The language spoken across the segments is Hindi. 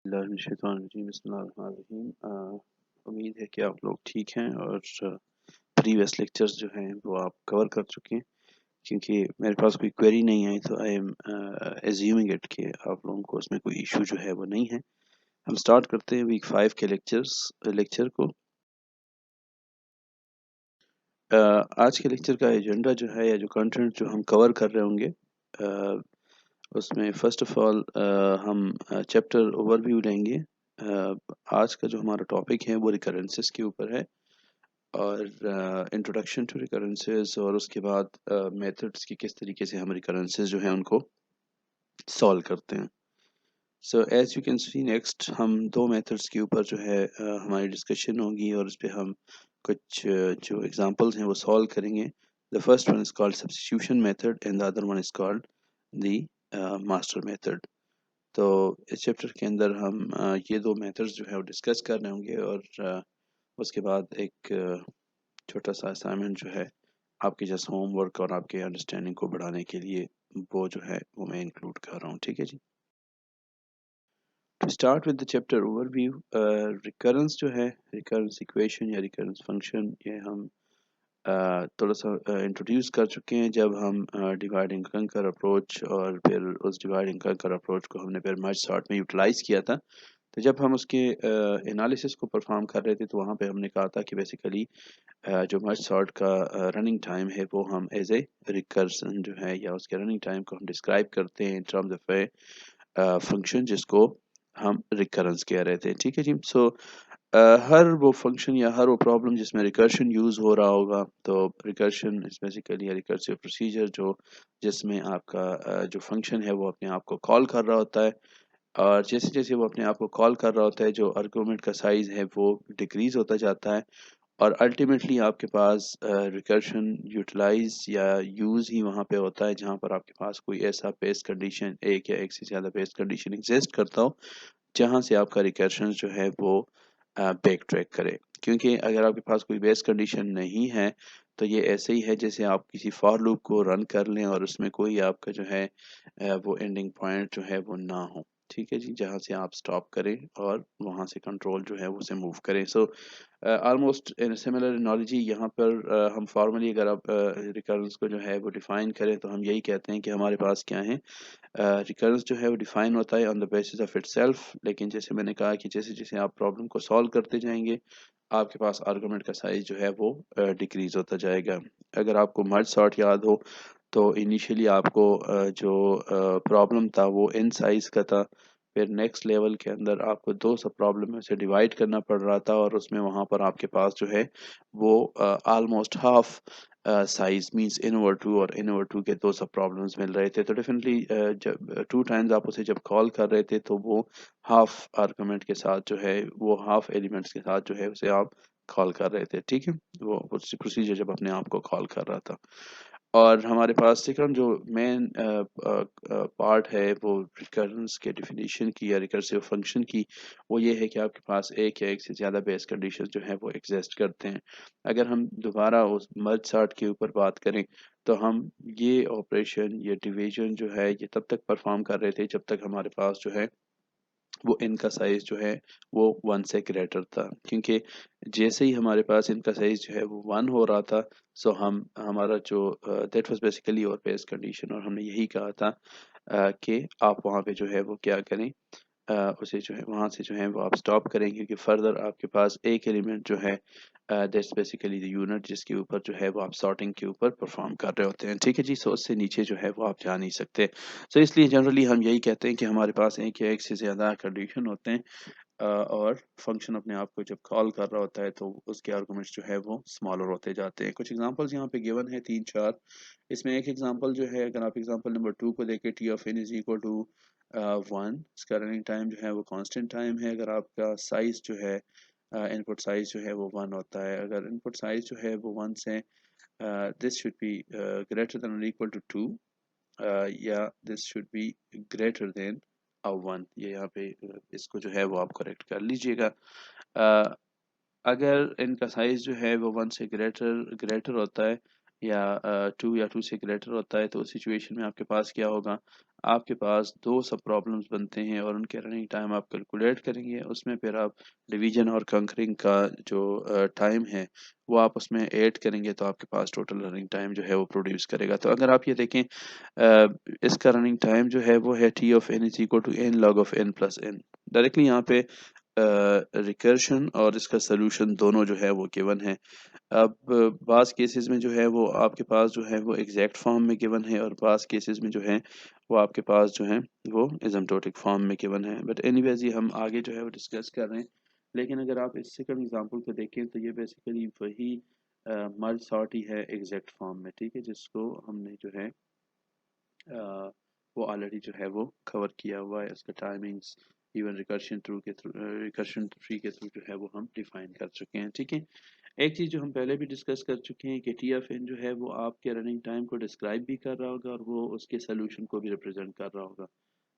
बिस्मिल्लाहिर्रहमानिर्रहीम। उम्मीद है कि आप लोग ठीक हैं और प्रीवियस लेक्चर्स जो हैं वो आप कवर कर चुके हैं, क्योंकि मेरे पास कोई क्वेरी नहीं आई तो आई एम एज्यूमिंग इट कि आप लोगों को उसमें कोई इशू जो है वो नहीं है। हम स्टार्ट करते हैं वीक 5 के लेक्चर को। आज के लेक्चर का एजेंडा जो है या जो कंटेंट जो हम कवर कर रहे होंगे, उसमें फ़र्स्ट ऑफ़ ऑल हम चैप्टर ओवरव्यू लेंगे। आज का जो हमारा टॉपिक है वो रिकरेंसेस के ऊपर है और इंट्रोडक्शन टू रिकरेंसेस, और उसके बाद मेथड्स की किस तरीके से हम रिकरेंसेस जो हैं उनको सॉल्व करते हैं। So as you can see next हम दो मेथड्स के ऊपर जो है हमारी डिस्कशन होगी और उस पर हम कुछ जो एग्जांपल्स हैं वो सॉल्व करेंगे। The first one is called substitution method and the other one is called the master method. तो इस चैप्टर के अंदर हम ये दो मेथड्स जो है वो डिस्कस कर रहे होंगे और उसके बाद एक छोटा सा असाइनमेंट जो है आपके जस्ट होमवर्क और आपके अंडरस्टैंडिंग को बढ़ाने के लिए वो जो है वो मैं इंक्लूड कर रहा हूँ। ठीक है जी। To start with the chapter overview, recurrence जो है, रिकरेंस इक्वेशन या रिकरेंस फंक्शन, ये हम थोड़ा सा इंट्रोड्यूस कर चुके हैं जब हम डिवाइड एंड कंकर अप्रोच और फिर उस डिवाइड एंड कंकर अप्रोच को हमने फिर मर्ज सॉर्ट में यूटिलाइज किया था। तो जब हम उसके एनालिसिस को परफॉर्म कर रहे थे तो वहाँ पे हमने कहा था कि बेसिकली जो मर्ज सॉर्ट का रनिंग टाइम है वो हम एज ए रिकर्सन जो है या उसके रनिंग टाइम को हम डिस्क्राइब करते हैं in terms of a function जिसको हम रिकरेंस कह रहे थे। ठीक है जी। सो हर वो फंक्शन या हर वो प्रॉब्लम जिसमें रिकर्शन यूज़ हो रहा होगा, तो recursion is basically recursive procedure जो जिसमें आपका जो फंक्शन है वो अपने आप को कॉल कर रहा होता है, और जैसे जैसे वो अपने आप को कॉल कर रहा होता है जो आर्गुमेंट का साइज़ है वो डिक्रीज़ होता जाता है और अल्टीमेटली आपके पास रिकर्शन यूटिलाइज या यूज़ ही वहाँ पे होता है जहाँ पर आपके पास कोई ऐसा बेस कंडीशन, एक या एक से ज़्यादा बेस कंडीशन एग्जिस्ट करता हो जहाँ से आपका रिकर्शन जो है वो बैक ट्रैक करे। क्योंकि अगर आपके पास कोई बेस कंडीशन नहीं है तो ये ऐसे ही है जैसे आप किसी फॉर लूप को रन कर लें और उसमें कोई आपका जो है वो एंडिंग पॉइंट जो है वो ना हो। ठीक है जी, जहाँ से आप स्टॉप करें और वहाँ से कंट्रोल जो है वो से मूव करें। So almost in similar analogy यहाँ पर हम फॉर्मली अगर आप रिकरेंस को जो है वो डिफाइन करें तो हम यही कहते हैं कि हमारे पास क्या है, रिकरेंस जो है वो डिफाइन होता है on the basis of itself. लेकिन जैसे मैंने कहा कि जैसे जैसे आप प्रॉब्लम को सॉल्व करते जाएंगे आपके पास आर्गुमेंट का साइज जो है वो डिक्रीज होता जाएगा। अगर आपको मर्ज सॉर्ट याद हो तो इनिशियली आपको जो प्रॉब्लम था वो इन साइज का था, फिर नेक्स्ट लेवल के अंदर आपको दो सब प्रॉब्लम में से डिवाइड करना पड़ रहा था और उसमें वहाँ पर आपके पास जो है वो almost half size means N over two और इन ओवर टू के दो सब प्रॉब्लम्स मिल रहे थे। तो डेफिनेटली जब टू टाइम्स आप उसे जब कॉल कर रहे थे तो वो हाफ आर्गुमेंट के साथ जो है वो हाफ एलिमेंट्स के साथ जो है उसे आप कॉल कर रहे थे। ठीक है, वो प्रोसीजर जब अपने आप को कॉल कर रहा था। और हमारे पास सेकंड जो मेन पार्ट है वो रिकरेंस के डिफिनीशन की या रिकर्सिव फंक्शन की, वो ये है कि आपके पास एक या एक से ज़्यादा बेस कंडीशन जो है वो एग्जिस्ट करते हैं। अगर हम दोबारा उस मर्ज सॉर्ट के ऊपर बात करें तो हम ये ऑपरेशन, ये डिवीजन जो है ये तब तक परफॉर्म कर रहे थे जब तक हमारे पास जो है वो इनका साइज जो है वो 1 से ग्रेटर था। क्योंकि जैसे ही हमारे पास इनका साइज जो है वो 1 हो रहा था, सो हम हमारा जो दैट वाज बेसिकली और बेस कंडीशन, और हमने यही कहा था कि आप वहाँ पे जो है वो क्या करें, उसे जो है वहाँ से जो है वो आप स्टॉप करें, क्योंकि फर्दर आपके पास एक एलिमेंट जो है दैट्स बेसिकली द यूनिट जिसके ऊपर जो है वो आप सॉर्टिंग के ऊपर परफॉर्म कर रहे होते हैं। ठीक है जी। सो उससे नीचे जो है वो आप जा नहीं सकते। सो इसलिए जनरली हम यही कहते हैं कि हमारे पास एक या एक से ज़्यादा कंडीशन होते हैं और फंक्शन अपने आप को जब कॉल कर रहा होता है तो उसके आर्गुमेंट्स जो है वो स्मॉलर होते जाते हैं। कुछ एग्जांपल्स यहाँ पे गिवन है 3-4। इसमें एक एग्जांपल जो है, अगर आप एग्जांपल नंबर 2 को देखें, T of N is equal to 1, इसका रनिंग टाइम जो है वो कांस्टेंट टाइम है। अगर आपका साइज जो है इनपुट साइज जो है वो 1 होता है, अगर इनपुट साइज जो है वो 1 से this should be greater than और इक्वल टू 2, या this should be greater than 1। ये यहाँ पे इसको जो है वो आप करेक्ट कर लीजिएगा। अ, अगर इनका साइज जो है वो 1 से ग्रेटर ग्रेटर होता है या 2 या 2 से ग्रेटर होता है, तो उस सिचुएशन में आपके पास क्या होगा, आपके पास दो सब प्रॉब्लम्स बनते हैं और उनके रनिंग टाइम आप कैलकुलेट करेंगे, उसमें फिर आप डिवीजन और कंकरिंग का जो टाइम है वो आप उसमें ऐड करेंगे, तो आपके पास टोटल रनिंग टाइम जो है वो प्रोड्यूस करेगा। तो अगर आप ये देखें इसका रनिंग टाइम जो है वो है T of N is equal to N log of N plus N. Directly यहाँ पे रिकर्शन और इसका सोल्यूशन दोनों जो है वो गिवन है। अब बाज़ केसेस में जो है वो आपके पास जो है वो एग्जैक्ट फॉर्म में गिवन है और बाज़ केसेस में जो है वो आपके पास जो है वो एसिम्प्टोटिक फॉर्म में गिवन है। बट एनीवेज ये हम आगे जो है वो डिस्कस कर रहे हैं। लेकिन अगर आप इस सेकंड एग्जांपल को देखें तो ये बेसिकली वही मर्ज सॉर्ट ही है एग्जैक्ट फॉर्म में, ठीक है, जिसको हमने जो है वो ऑलरेडी जो है वो कवर किया हुआ है। उसका टाइमिंग्स इवन रिकर्शन ट्री के थ्रू जो है वो हम डिफाइन कर चुके हैं, ठीक है। एक चीज़ जो हम पहले भी डिस्कस कर चुके हैं कि टी एफ एन जो है वो आपके रनिंग टाइम को डिस्क्राइब भी कर रहा होगा और वो उसके सोल्यूशन को भी रिप्रेजेंट कर रहा होगा।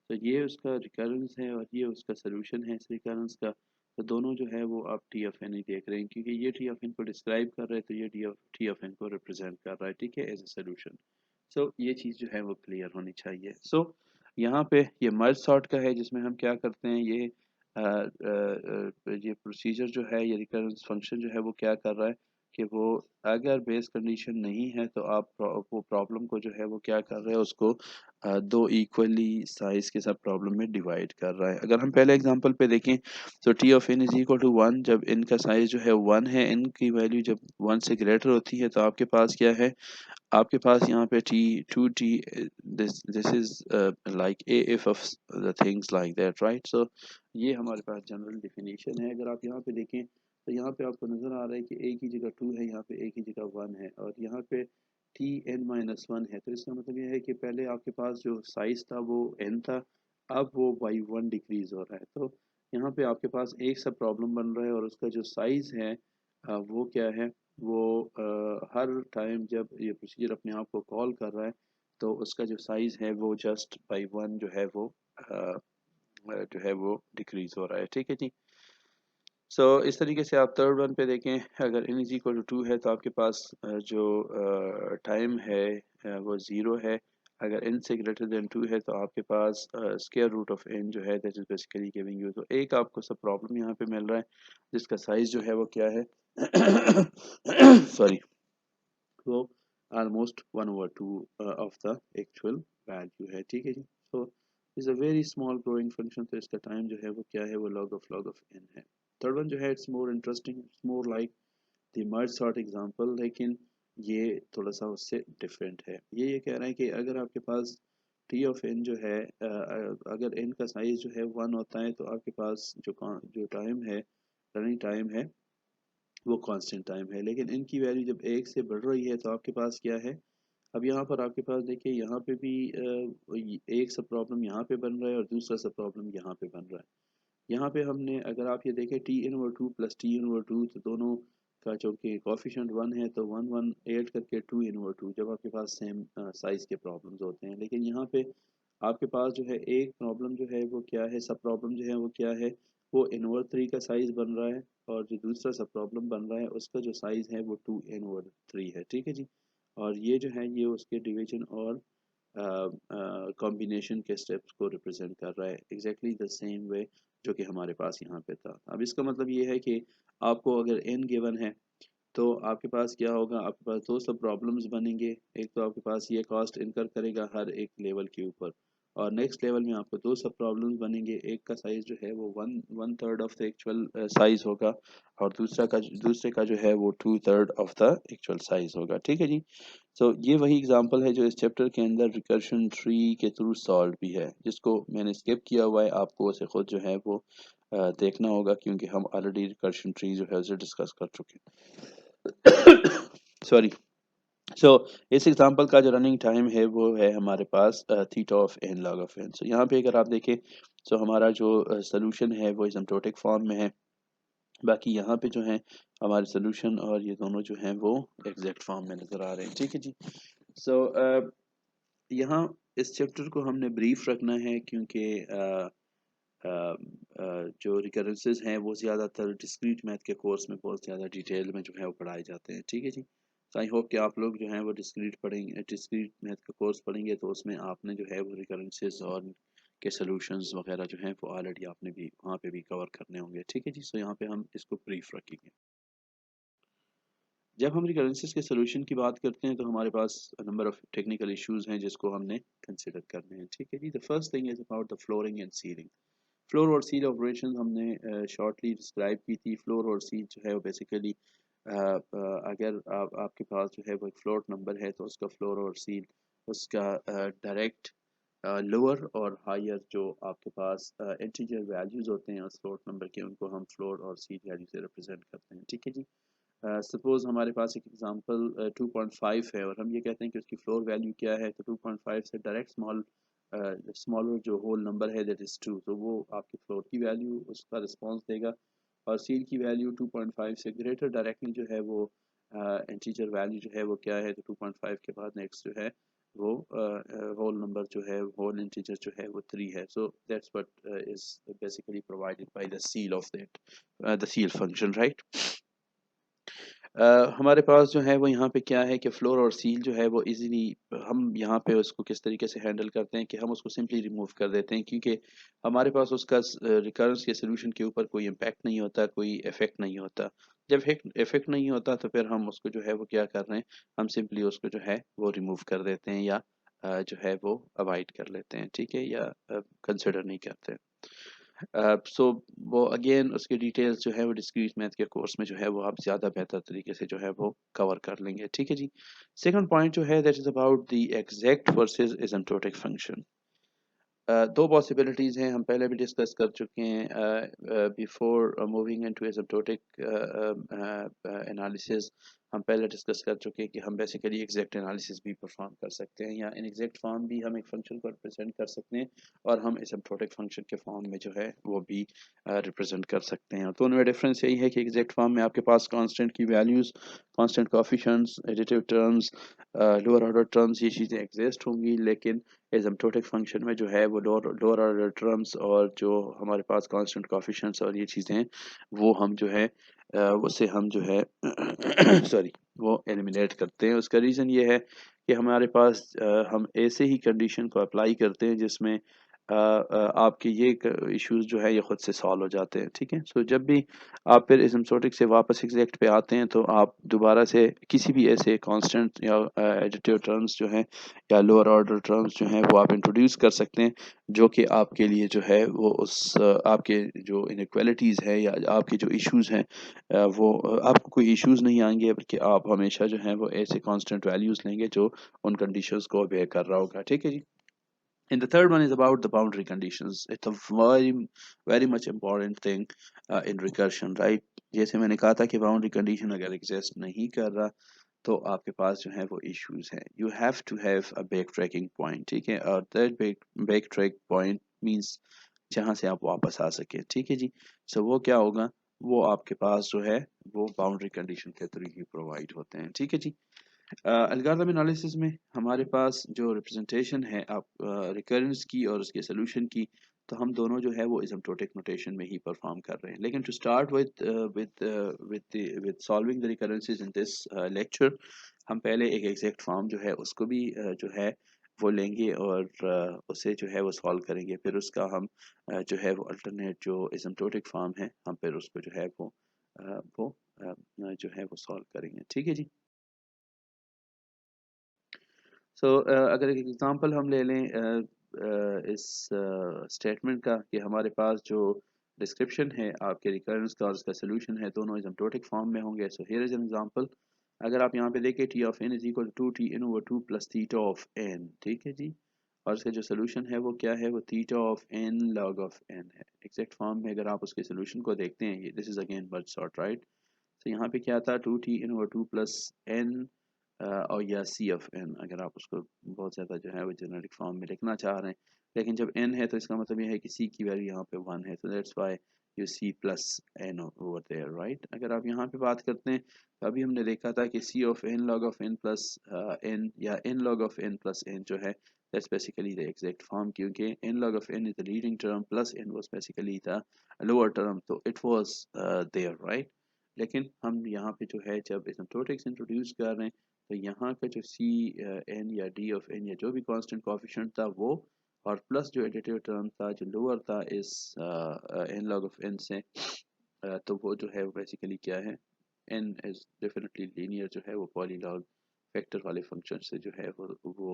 तो ये उसका रिकरेंस है और ये उसका सोल्यूशन है इस रिकरेंस का। तो दोनों जो है वो आप टी एफ एन ही देख रहे हैं, क्योंकि ये टी एफ एन को डिस्क्राइब कर रहा है तो ये टी एफ एन को रिप्रेजेंट कर रहा है, ठीक है, एज ए सोल्यूशन। सो ये चीज़ जो है वो क्लियर होनी चाहिए। सो यहाँ पे ये मर्ज सॉर्ट का है जिसमें हम क्या करते हैं, ये प्रोसीजर जो है, ये रिकरेंस फंक्शन जो है वो क्या कर रहा है कि वो अगर बेस कंडीशन नहीं है तो आप वो प्रॉब्लम को जो है वो क्या कर रहे हैं, उसको दो इक्वली साइज के साथ प्रॉब्लम में डिवाइड कर रहा है। अगर हम पहले एग्जांपल पे देखें तो T of N is equal to 1, जब इनका साइज जो है 1 है, इनकी वैल्यू जब 1 से ग्रेटर होती है तो आपके पास क्या है, आपके पास यहाँ पे T two T, this is like a if of the things like that, right. So ये हमारे पास जनरल डेफिनेशन है। अगर आप यहाँ पे देखें तो यहाँ पे आपको नज़र आ रहा है कि ए की जगह 2 है, यहाँ पे ए की जगह 1 है और यहाँ पे टी एन माइनस 1 है। तो इसका मतलब ये है कि पहले आपके पास जो साइज था वो एन था, अब वो बाई 1 डिक्रीज हो रहा है। तो यहाँ पे आपके पास एक सा प्रॉब्लम बन रहा है और उसका जो साइज है वो क्या है, वो हर टाइम जब ये प्रोसीजर अपने आप को कॉल कर रहा है तो उसका जो साइज है वो जस्ट बाई 1 जो है वो जो है वो डिक्रीज हो रहा है, ठीक है जी। सो इस तरीके से आप थर्ड वन पे देखें, अगर n इज इक्वल टू 2 है तो आपके पास जो टाइम है वो ज़ीरो है। अगर n से ग्रेटर देन 2 है तो आपके पास स्क्वायर रूट ऑफ n जो है that is basically giving you, तो एक आपको सब प्रॉब्लम यहाँ पे मिल रहा है जिसका साइज जो है वो क्या है सॉरी, वो almost 1/2 of the actual value है, ठीक है जी। So is a very small growing function, तो इसका टाइम जो है वो क्या है, वो log ऑफ n है। थर्ड वन जो है it's more interesting, it's more like the merge sort example, लेकिन ये थोड़ा सा उससे डिफरेंट है। ये कह रहा है कि अगर आपके पास टी ऑफ एन जो है अगर n का साइज जो है 1 होता है तो आपके पास जो टाइम है, रनिंग टाइम है, वो कांस्टेंट टाइम है। लेकिन इनकी वैल्यू जब एक से बढ़ रही है तो आपके पास क्या है, अब यहाँ पर आपके पास देखिए यहाँ पे भी एक सब प्रॉब्लम यहाँ पे बन रहा है और दूसरा सब प्रॉब्लम यहाँ पे बन रहा है। यहाँ पे हमने अगर आप ये देखें T n over two plus T n over two, तो दोनों का जो कि कोफिशिएंट 1 है तो 1 1 ऐड करके 2 इनवर 2 जब आपके पास सेम साइज के प्रॉब्लम्स होते हैं। लेकिन यहाँ पे आपके पास जो है एक प्रॉब्लम जो है वो क्या है, सब प्रॉब्लम जो है वो क्या है, वो इनवर 3 का साइज बन रहा है और जो दूसरा सब प्रॉब्लम बन रहा है उसका जो साइज है वो 2 इनवर 3 है, ठीक है जी। और ये जो है ये उसके डिवीजन और कॉम्बिनेशन के स्टेप्स को रिप्रेजेंट कर रहा है एग्जैक्टली द सेम वे जो कि हमारे पास यहाँ पे था। अब इसका मतलब ये है कि आपको अगर n गिवन है तो आपके पास क्या होगा, आपके पास दो सब प्रॉब्लम्स बनेंगे। एक तो आपके पास ये कॉस्ट इनकर करेगा हर एक लेवल के ऊपर और नेक्स्ट लेवल में आपको दो सब प्रॉब्लम्स बनेंगे, एक का साइज जो है वो one third of the actual size होगा और दूसरे का जो है वो 2/3 ऑफ द एक्चुअल साइज होगा, ठीक है जी। सो ये वही एग्जांपल है जो इस चैप्टर के अंदर रिकर्शन ट्री के थ्रू सॉल्व भी है, जिसको मैंने स्किप किया हुआ है, आपको उसे खुद जो है वो देखना होगा क्योंकि हम ऑलरेडी रिकर्शन ट्री जो है उसे डिस्कस कर चुके हैं सॉरी। सो इस एग्जांपल का जो रनिंग टाइम है वो है हमारे पास theta of N log of n. So यहाँ पे अगर आप देखें तो हमारा जो सोल्यूशन है वो एसिम्प्टोटिक फॉर्म में है, बाकी यहाँ पे जो है हमारे सोल्यूशन और ये दोनों जो हैं वो एग्जैक्ट फॉर्म में नज़र आ रहे हैं, ठीक है जी। सो यहाँ इस चैप्टर को हमने ब्रीफ रखना है क्योंकि जो रिकरेंसेस हैं वो ज़्यादातर डिस्क्रीट मैथ के कोर्स में बहुत ज़्यादा डिटेल में जो है वो पढ़ाए जाते हैं, ठीक है जी। तो आई होप कि आप लोग जो हैं वो डिस्क्रीट पढ़ेंगे, डिस्क्रीट मैथ का कोर्स पढ़ेंगे तो उसमें आपने जो है वो रिकरेंसेस और के सॉल्यूशंस वगैरह जो हैं वो ऑलरेडी आपने भी वहाँ पे भी कवर करने होंगे। ठीक है जी। सो यहाँ पे हम इसको ब्रीफ रखेंगे। जब हम रिकरेंसेस के सॉल्यूशन की बात करते हैं तो हमारे पास नंबर ऑफ टेक्निकल इश्यूज हैं जिसको हमने कंसिडर करने हैं। ठीक है जी। The first thing is about the flooring and ceiling. Floor और सील ऑपरेशन हमने शॉर्टली डिस्क्राइब की थी। फ्लोर और सील जो है वो बेसिकली अगर आपके पास जो है वो एक फ्लोट नंबर है तो उसका फ्लोर और सील उसका डायरेक्ट लोअर और हायर जो आपके पास इंटीजर वैल्यूज होते हैं उस फ्लोट नंबर के, उनको हम फ्लोर और सील वैल्यू से रिप्रेजेंट करते हैं। ठीक है जी। सपोज हमारे पास एक एग्जांपल 2.5 है और हम ये कहते हैं कि उसकी फ्लोर वैल्यू क्या है, तो 2.5 से डायरेक्ट स्मॉलर जो होल नंबर है दैट इज़ 2, तो वो आपकी फ्लोर की वैल्यू उसका रिस्पांस देगा। और सील की वैल्यू 2.5 से ग्रेटर डायरेक्टली जो है वो इंटीजर वैल्यू जो है वो क्या है, तो 2.5 के बाद नेक्स्ट जो है वो होल नंबर जो है होल इंटीजर जो है वो 3 है। So that's what is basically provided by the seal of that the seal function, right. हमारे पास जो है वो यहाँ पे क्या है कि फ्लोर और सील जो है वो इजीली हम यहाँ पे उसको किस तरीके से हैंडल करते हैं कि हम उसको सिंपली रिमूव कर देते हैं, क्योंकि हमारे पास उसका रिकरेंस के सोल्यूशन के ऊपर कोई इम्पैक्ट नहीं होता, कोई इफेक्ट नहीं होता। जब इफेक्ट नहीं होता तो फिर हम उसको जो है वो क्या कर रहे हैं, हम सिंपली उसको जो है वो रिमूव कर देते हैं या जो है वो अवॉइड कर लेते हैं। ठीक है, या कंसिडर नहीं करते। सो वो अगेन उसकी डिटेल्स जो है वो डिस्क्रीट मैथ के कोर्स में जो है वो आप ज़्यादा बेहतर तरीके से जो है वो कवर कर लेंगे। ठीक है जी। सेकंड पॉइंट जो है that is about the exact versus asymptotic function. दो पॉसिबिलिटीज़ हैं, हम पहले भी डिस्कस कर चुके हैं before moving into asymptotic analysis. हम पहले डिस्कस कर चुके हैं कि हम बेसिकली एग्जैक्ट एनालिसिस भी परफॉर्म कर सकते हैं या इन एग्जैक्ट फॉर्म भी हम एक फंक्शन को रिप्रेजेंट कर सकते हैं और हम एसिम्प्टोटिक फंक्शन के फॉर्म में जो है वो भी रिप्रेजेंट कर सकते हैं। तो उनमें डिफरेंस यही है कि एग्जैक्ट फॉर्म में आपके पास कांस्टेंट की values, constant coefficients, additive terms, lower order terms, ये चीज़ें एग्जिस्ट होंगी, लेकिन एसिम्प्टोटिक फंक्शन में जो है वो लोअर ऑर्डर टर्म्स और जो हमारे पास कांस्टेंट कोएफिशिएंट्स और ये चीज़ें हैं वो हम जो है उससे हम जो है सॉरी वो एलिमिनेट करते हैं। उसका रीज़न ये है कि हमारे पास हम ऐसे ही कंडीशन को अप्लाई करते हैं जिसमें आपके ये इश्यूज जो है ये खुद से सॉल्व हो जाते हैं। ठीक है। सो जब भी आप फिर एसिम्प्टोटिक से वापस एग्जैक्ट पे आते हैं तो आप दोबारा से किसी भी ऐसे कांस्टेंट या एडिटिव टर्म्स जो हैं या लोअर ऑर्डर टर्म्स जो हैं वो आप इंट्रोड्यूस कर सकते हैं, जो कि आपके लिए जो है वो उस आपके जो इनइक्वालिटीज़ है या आपके जो इश्यूज हैं वो आपको कोई इश्यूज नहीं आएंगे, बल्कि आप हमेशा जो है वो ऐसे कांस्टेंट वैल्यूज लेंगे जो उन कंडीशंस को ओबे कर रहा होगा। ठीक है जी। And the third one is about the boundary conditions. It's a very much important thing in recursion, right? जैसे मैंने कहा था कि बाउंड्री कंडीशन अगर एग्जिस्ट नहीं कर रहा तो आपके पास जो है वो इश्यूज हैं। You have to have a back tracking point. ठीक है, और that back track point means जहां से आप वापस आ सके। ठीक है जी। सो वो क्या होगा, वो आपके पास जो है वो बाउंड्री कंडीशन के थ्रू ही प्रोवाइड होते हैं। ठीक है जी। एल्गोरिथम एनालिसिस में हमारे पास जो रिप्रेजेंटेशन है आप रिकरेंस की और उसके सोल्यूशन की, तो हम दोनों जो है वो एसिम्प्टोटिक नोटेशन में ही परफॉर्म कर रहे हैं। लेकिन to start with solving the recurrences in this lecture, हम पहले एक एग्जैक्ट फॉर्म जो है उसको भी जो है वो लेंगे और उसे जो है वो सॉल्व करेंगे। फिर उसका हम जो है वो अल्टरनेट जो एसिम्प्टोटिक फॉर्म है हम फिर उसको जो है वो जो है वो सॉल्व करेंगे। ठीक है जी। सो अगर एक एग्जांपल हम ले लें इस स्टेटमेंट का कि हमारे पास जो डिस्क्रिप्शन है आपके रिकरेंस का और उसका सोल्यूशन है दोनों एसिम्प्टोटिक फॉर्म में होंगे। So here is an example. अगर आप यहाँ पे देखें T of N is equal to T N over two plus theta of N. ठीक है जी। और इसका जो सोल्यूशन है वो क्या है, वो theta of N log of N है। एग्जैक्ट फॉर्म में अगर आप उसके सोल्यूशन को देखते हैं, this is again but short, right. तो यहाँ पे क्या था, two T N over two plus N और या सी ऑफ एन, अगर आप उसको बहुत ज़्यादा जो है वो जेनेरिक फॉर्म में लिखना चाह रहे हैं। लेकिन जब एन है तो इसका मतलब ये है कि सी की वैल्यू यहाँ पे वन है, तो that's why you see plus N over there, right. अगर आप यहाँ पे बात करते हैं तो अभी हमने देखा था कि c of N log of N plus n या n log of N plus n जो है that's basically the exact form, क्योंकि n log of N is the leading term plus n was basically the lower term, तो इट वाज देयर, राइट। लेकिन हम यहाँ पे जो है जब एसिम्प्टोटिक्स इंट्रोड्यूस कर रहे हैं तो यहाँ का जो सी एन या डी ऑफ एन या जो भी कांस्टेंट कोएफिशिएंट था वो, और प्लस जो एडिटिव टर्म था जो लोअर था इस एन लॉग ऑफ एन से, तो वो जो है वो बेसिकली क्या है, एन इज डेफिनेटली लीनियर जो है वो पॉलीलॉग फैक्टर वाले फंक्शन से जो है वो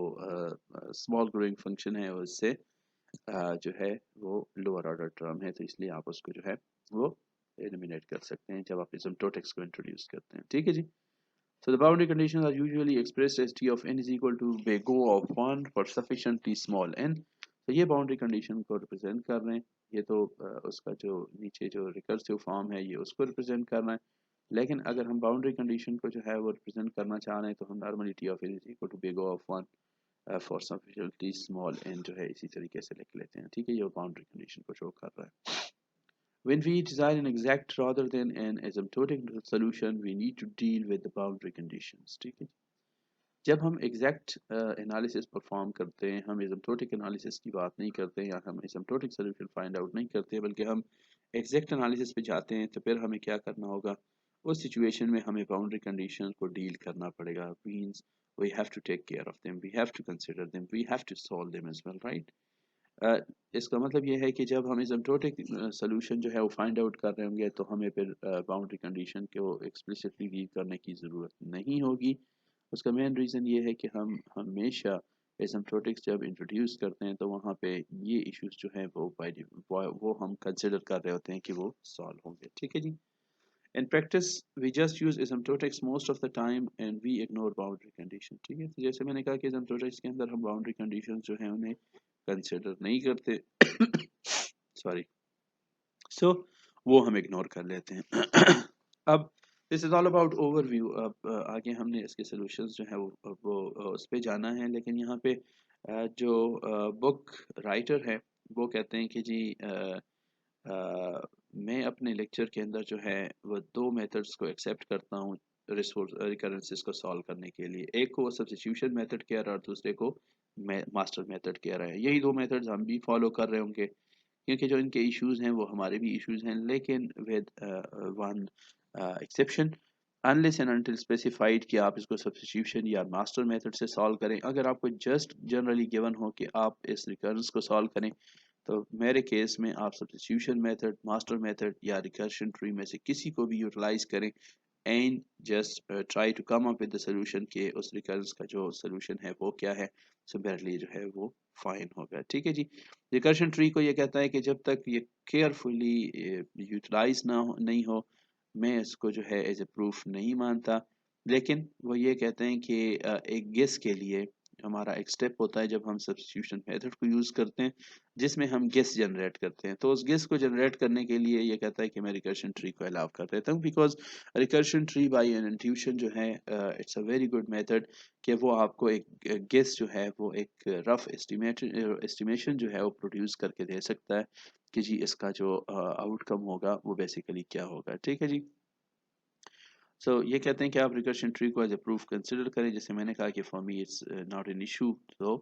स्मॉल ग्रोइंग फंक्शन है और इससे जो है वो लोअर ऑर्डर टर्म है, तो इसलिए आप उसको जो है वो एलिमिनेट कर सकते हैं जब आप एसिम्प्टोटिक्स को इंट्रोड्यूस करते हैं। ठीक है जी। So the boundary conditions are usually expressed as t of n is equal to bego of 1 for sufficiently small n। तो ये बाउंड्री कंडीशन को रिप्रेजेंट कर रहे हैं, ये तो उसका जो नीचे जो रिकर्सिव फॉर्म है ये उसको रिप्रेजेंट करना है। लेकिन अगर हम बाउंड्री कंडीशन को जो है वो रिप्रेजेंट करना चाह रहे हैं तो हम normally T of n is equal to big of 1 for sufficiently small n जो है इसी तरीके से लिख लेते हैं। ठीक है, ये बाउंड्री कंडीशन को शो कर रहा है। When we design an exact rather than an asymptotic solution, we need to deal with the boundary conditions। ठीक है, जब हम एग्जैक्ट एनालिसिस परफॉर्म करते हैं, हम एसिम्प्टोटिक एनालिसिस की बात नहीं करते या हम एसिम्प्टोटिक सोल्यूशन फाइंड आउट नहीं करते, बल्कि हम एग्जैक्ट एनालिसिस पे जाते हैं, तो फिर हमें क्या करना होगा, उस सिचुएशन में हमें बाउंड्री कंडीशंस को डील करना पड़ेगा। Means we have to take care of them, we have to consider them, we have to solve them as well, right. इसका मतलब ये है कि जब हम एसिम्प्टोटिक सोल्यूशन जो है वो फाइंड आउट कर रहे होंगे तो हमें फिर बाउंड्री कंडीशन को एक्सप्लिसिटली डील करने की ज़रूरत नहीं होगी। उसका मेन रीज़न ये है कि हम हमेशा एसिम्प्टोटिक्स जब इंट्रोड्यूस करते हैं तो वहाँ पे ये इश्यूज जो हैं वो हम कंसिडर कर रहे होते हैं कि वो सॉल्व होंगे। ठीक है जी। In practice, we just use asymptotics most of the time and we ignore boundary condition। ठीक है, तो जैसे मैंने कहा कि asymptotics के अंदर हम बाउंड्री कंडीशंस जो हैं उन्हें कंसिडर नहीं करते सॉरी, सो वो हम इग्नोर कर लेते हैं अब this is all about overview. अब आगे हमने इसके सॉल्यूशंस जो है वो उस पे जाना है, लेकिन यहाँ पे जो बुक राइटर है वो कहते हैं कि जी मैं अपने लेक्चर के अंदर जो है वो दो मेथड्स को एक्सेप्ट करता हूँ रिसोर्स रिकरेंसेस को सॉल्व करने के लिए। एक को सब्स्टिट्यूशन मेथड कह रहा है और दूसरे को मास्टर मेथड कह रहा है। यही दो मेथड्स हम भी फॉलो कर रहे होंगे क्योंकि जो इनके इश्यूज हैं वो हमारे भी इश्यूज हैं, लेकिन with one exception, unless and until specified कि आप इसको सब्स्टिट्यूशन या मास्टर मेथड से सॉल्व करें। अगर आपको जस्ट जनरली गिवन हो कि आप इस रिकरेंस को सॉल्व करें तो मेरे केस में आप सब्स्टिट्यूशन मेथड, मास्टर मेथड या रिकर्शन ट्री में से किसी को भी यूटिलाइज करें and just try to come up with the solution के उस रिकरेंस का जो सॉल्यूशन है वो क्या है, सो मेरे लिए जो है वो फाइन होगा। ठीक है जी। रिकर्शन ट्री को ये कहता है कि जब तक ये केयरफुली यूटिलाइज नहीं हो, मैं इसको जो है एज ए प्रूफ नहीं मानता। लेकिन वो ये कहते हैं कि एक गेस के लिए हमारा एक स्टेप होता है जब हम सब्स्टिट्यूशन मेथड को यूज़ करते हैं जिसमें हम गेस जनरेट करते हैं। तो उस गेस को जनरेट करने के लिए ये कहता है कि मैं रिकर्शन ट्री को अलाउ कर देता हूँ, because recursion tree bye N intuition जो है it's a very good method कि वो आपको एक गेस जो है वो एक रफ एस्टिमेशन जो है वो प्रोड्यूस करके दे सकता है कि जी इसका जो आउटकम होगा वो बेसिकली क्या होगा। ठीक है जी। ये कहते हैं कि आप रिकर्शन ट्री को एज ए प्रूफ कंसिडर करें। जैसे मैंने कहा कि for me it's not an issue. तो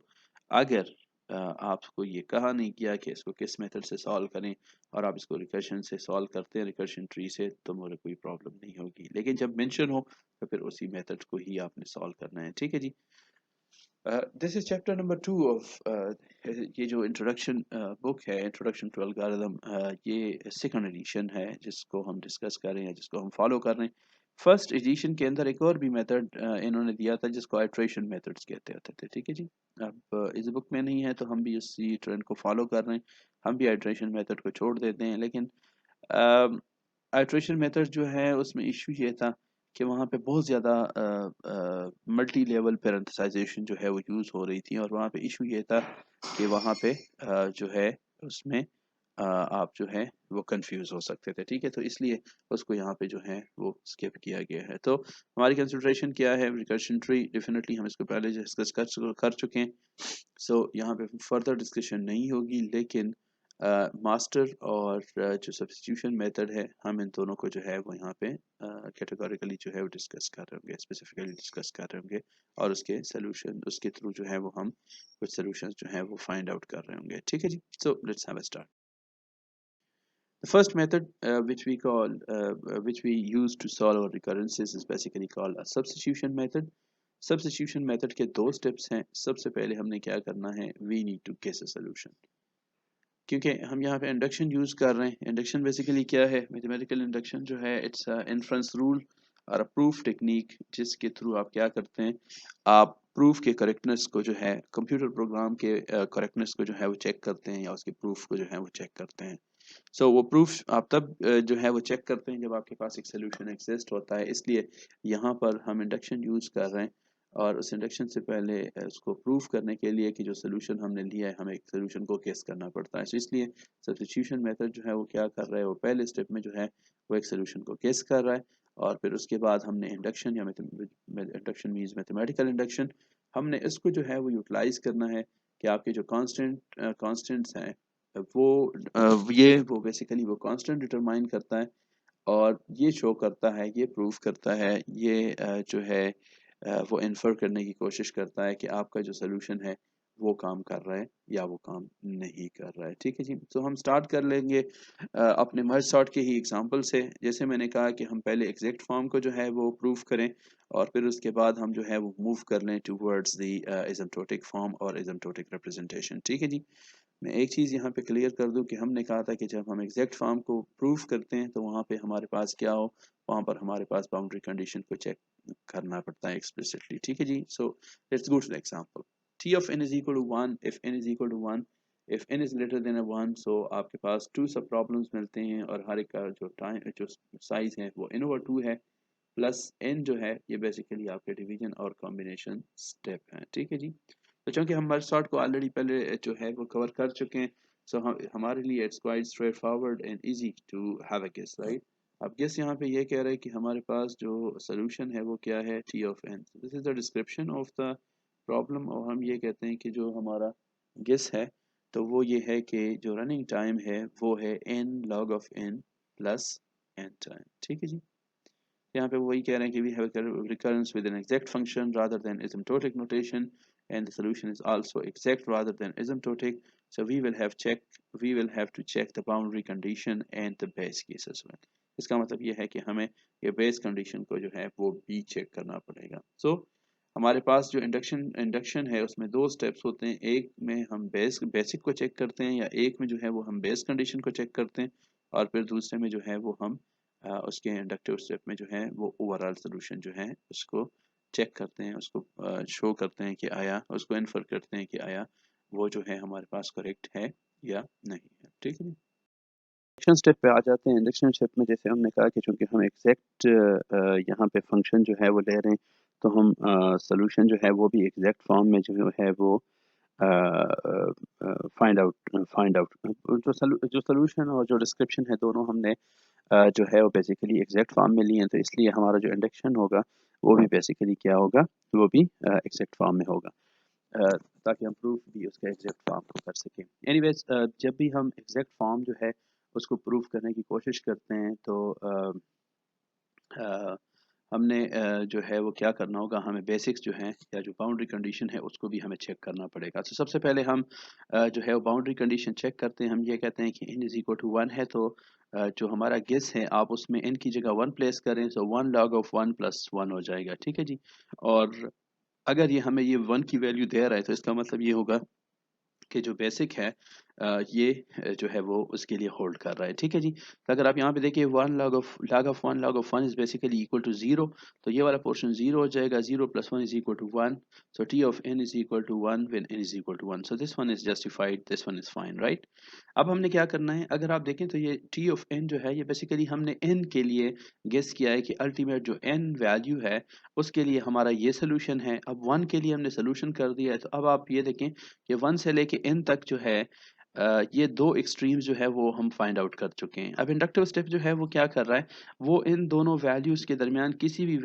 अगर आपको ये कहा नहीं किया कि इसको किस मेथड से सॉल्व करें और आप इसको रिकर्शन से सॉल्व करते हैं रिकर्शन ट्री से, तो मुझे कोई प्रॉब्लम नहीं होगी। लेकिन जब मेंशन हो तो फिर उसी मेथड को ही आपने सॉल्व करना है। ठीक है जी। This is chapter number 2 of ये जो इंट्रोडक्शन बुक है, इंट्रोडक्शन टू एल्गोरिथम, ये सेकंड एडिशन है जिसको हम डिस्कस कर रहे हैं, जिसको हम फॉलो कर रहे हैं। फर्स्ट एडिशन के अंदर एक और भी मेथड इन्होंने दिया था जिसको आइट्रेशन मेथड्स कहते होते थे। ठीक है जी। अब इस बुक में नहीं है तो हम भी उसी ट्रेंड को फॉलो कर रहे हैं, हम भी आइट्रेशन मेथड को छोड़ देते हैं। लेकिन आइट्रेशन मेथड जो है उसमें इशू ये था कि वहाँ पे बहुत ज़्यादा मल्टी लेवल पैरेंथेसाइजेशन जो है वो यूज़ हो रही थी, और वहाँ पे इशू ये था कि वहाँ पे जो है उसमें आप जो है वो कंफ्यूज हो सकते थे। ठीक है, तो इसलिए उसको यहाँ पे जो है वो स्किप किया गया है। तो हमारी कंसिडरेशन क्या है, रिकर्शन ट्री डेफिनेटली हम इसको पहले डिस्कस कर चुके हैं, यहाँ पे फर्दर डिस्कशन नहीं होगी। लेकिन मास्टर और जो सब्स्टिट्यूशन मेथड है हम इन दोनों को जो है वो यहाँ पे कैटेगोरिकली जो है वो डिस्कस कर रहे होंगे, स्पेसिफिकली डिस्कस कर रहे होंगे, और उसके सोल्यूशन उसके थ्रू जो है वो हम कुछ सोल्यूशंस जो है वो फाइंड आउट कर रहे होंगे। ठीक है जी। Let's have a start. The first method which we use to solve our recurrences is basically called a substitution method. Substitution method के दो steps हैं. सबसे पहले हमने क्या करना है, we need to guess a solution. क्योंकि हम यहाँ पे इंडक्शन यूज़ कर रहे हैं. इंडक्शन बेसिकली क्या है, मैथमेटिकल इंडक्शन जो है इट्स इन्फ्रेंस रूल और प्रूफ टेक्निक, जिसके थ्रू आप क्या करते हैं, आप प्रूफ के करेक्टनेस को जो है, कंप्यूटर प्रोग्राम के करेक्टनेस को जो है वो चेक करते हैं, या उसके प्रूफ को जो है वो चेक करते हैं. वो प्रूफ आप तब जो है वो चेक करते हैं जब आपके पास एक सोल्यूशन एग्जिस्ट होता है. इसलिए यहाँ पर हम इंडक्शन यूज़ कर रहे हैं, और उस इंडक्शन से पहले उसको प्रूफ करने के लिए कि जो सोल्यूशन हमने लिया है, हमें एक सोल्यूशन को गेस करना पड़ता है. इसलिए सब्स्टिट्यूशन मेथड जो है वो क्या कर रहा है, वो पहले स्टेप में जो है वो एक सोल्यूशन को गेस कर रहा है, और फिर उसके बाद हमने इंडक्शन या इंडक्शन मीन्स मैथमेटिकल इंडक्शन, हमने इसको जो है वो यूटिलाइज करना है कि आपके जो कॉन्स्टेंट्स हैं वो बेसिकली वो कांस्टेंट डिटरमाइन करता है, और ये शो करता है, ये प्रूफ करता है, ये जो है वो इन्फर करने की कोशिश करता है कि आपका जो सोल्यूशन है वो काम कर रहा है या वो काम नहीं कर रहा है. ठीक है जी. तो हम स्टार्ट कर लेंगे अपने मर्ज सॉर्ट के ही एग्जांपल से. जैसे मैंने कहा कि हम पहले एग्जैक्ट फॉर्म को जो है वो प्रूफ करें, और फिर उसके बाद हम जो है वो मूव कर लें टूवर्ड्स द एसिम्प्टोटिक फॉर्म और एसिम्प्टोटिक रिप्रेजेंटेशन. ठीक है जी. मैं एक चीज़ यहाँ पे क्लियर कर दूं कि हमने कहा था कि जब हम एग्जैक्ट फॉर्म को प्रूफ करते हैं तो वहाँ पे हमारे पास क्या हो, वहाँ पर हमारे पास बाउंड्री कंडीशन को चेक करना पड़ता है एक्सप्लिसिटली. ठीक है जी. So let's go to the example. t of n is equal to 1 if n is equal to 1, if n is greater than a 1. so आपके पास टू सब प्रॉब्लम्स मिलते हैं, और हर एक का जो साइज है वो n over 2 है, प्लस n जो है ये बेसिकली आपके डिवीजन और कॉम्बिनेशन स्टेप है. ठीक है जी. तो चूंकि हम मर्ज सॉर्ट को ऑलरेडी पहले जो है वो कवर कर चुके हैं, सो हम हमारे लिए it's quite straightforward and easy to have a guess, right. अब गेस यहाँ पे ये कह रहा है कि हमारे पास जो सोल्यूशन है वो क्या है, t of n. This is the description of the problem, और हम ये कहते हैं कि जो हमारा गेस है तो वो ये है कि जो रनिंग टाइम है वो है n log of n plus n time. ठीक है जी. यहाँ पे वही कह रहे हैं कि we have a recurrence with an exact function rather than asymptotic notation, and the solution is also exact rather than asymptotic. So we will have to check the boundary condition and the base case as well. इसका मतलब ये है कि हमें ये बेस कंडीशन को जो है वो भी चेक करना पड़ेगा. हमारे पास जो इंडक्शन है उसमें दो स्टेप्स होते हैं. एक में हम बेसिक को चेक करते हैं, या एक में जो है वो हम बेस कंडीशन को चेक करते हैं, और फिर दूसरे में जो है वो हम उसके इंडक्टिव स्टेप में जो है वो ओवरऑल सोल्यूशन जो है उसको चेक करते हैं, उसको शो करते हैं कि आया, उसको इन्फर करते हैं कि आया वो जो है हमारे पास करेक्ट है या नहीं है. ठीक है. इंडक्शन स्टेप पे आ जाते हैं. इंडक्शन स्टेप में जैसे हमने कहा कि चूंकि हम एग्जैक्ट यहाँ पे फंक्शन जो है वो ले रहे हैं, तो हम सोल्यूशन जो है वो भी एग्जैक्ट फॉर्म में जो है वो फाइंड आउट जो सोल्यूशन और जो डिस्क्रिप्शन है दोनों हमने जो है वो बेसिकली एग्जैक्ट फॉर्म में लिए हैं, तो इसलिए हमारा जो इंडक्शन होगा वो भी बेसिकली क्या होगा, वो भी एग्जैक्ट फॉर्म में होगा, ताकि हम प्रूफ भी उसका एग्जैक्ट फॉर्म को कर सकें. एनीवेज, जब भी हम एग्जैक्ट फॉर्म जो है उसको प्रूफ करने की कोशिश करते हैं तो हमने जो है वो क्या करना होगा, हमें बेसिक्स जो हैं या जो बाउंड्री कंडीशन है उसको भी हमें चेक करना पड़ेगा. तो सबसे पहले हम जो है वो बाउंड्री कंडीशन चेक करते हैं. हम ये कहते हैं कि n इज इक्वल टू 1 है, तो जो हमारा गेस है आप उसमें n की जगह 1 प्लेस करें, सो 1 log of 1 प्लस 1 हो जाएगा. ठीक है जी. और अगर ये हमें ये 1 की वैल्यू दे रहा है तो इसका मतलब ये होगा कि जो बेसिक है ये जो है वो उसके लिए होल्ड कर रहा है. ठीक है जी. तो अगर आप यहाँ पे देखिए 1 log of 1 is basically equal to 0, तो ये वाला पोर्शन 0 हो जाएगा. 0 plus 1 is equal to 1, so t of n is equal to 1 when n is equal to 1. So this one is justified, this one is fine, right. अब हमने क्या करना है, अगर आप देखें तो ये t of n जो है ये बेसिकली हमने n के लिए गेस किया है कि अल्टीमेट जो n वैल्यू है उसके लिए हमारा ये सोल्यूशन है. अब 1 के लिए हमने सोल्यूशन कर दिया है, तो अब आप ये देखें कि 1 से लेके n तक जो है ये दो एक्सट्रीम्स जो है वो हम फाइंड आउट कर चुके हैं. अब इंडक्टिव स्टेप जो है वो क्या कर रहा है, वो इन दोनों वैल्यूज़ के दरमियान किसी भी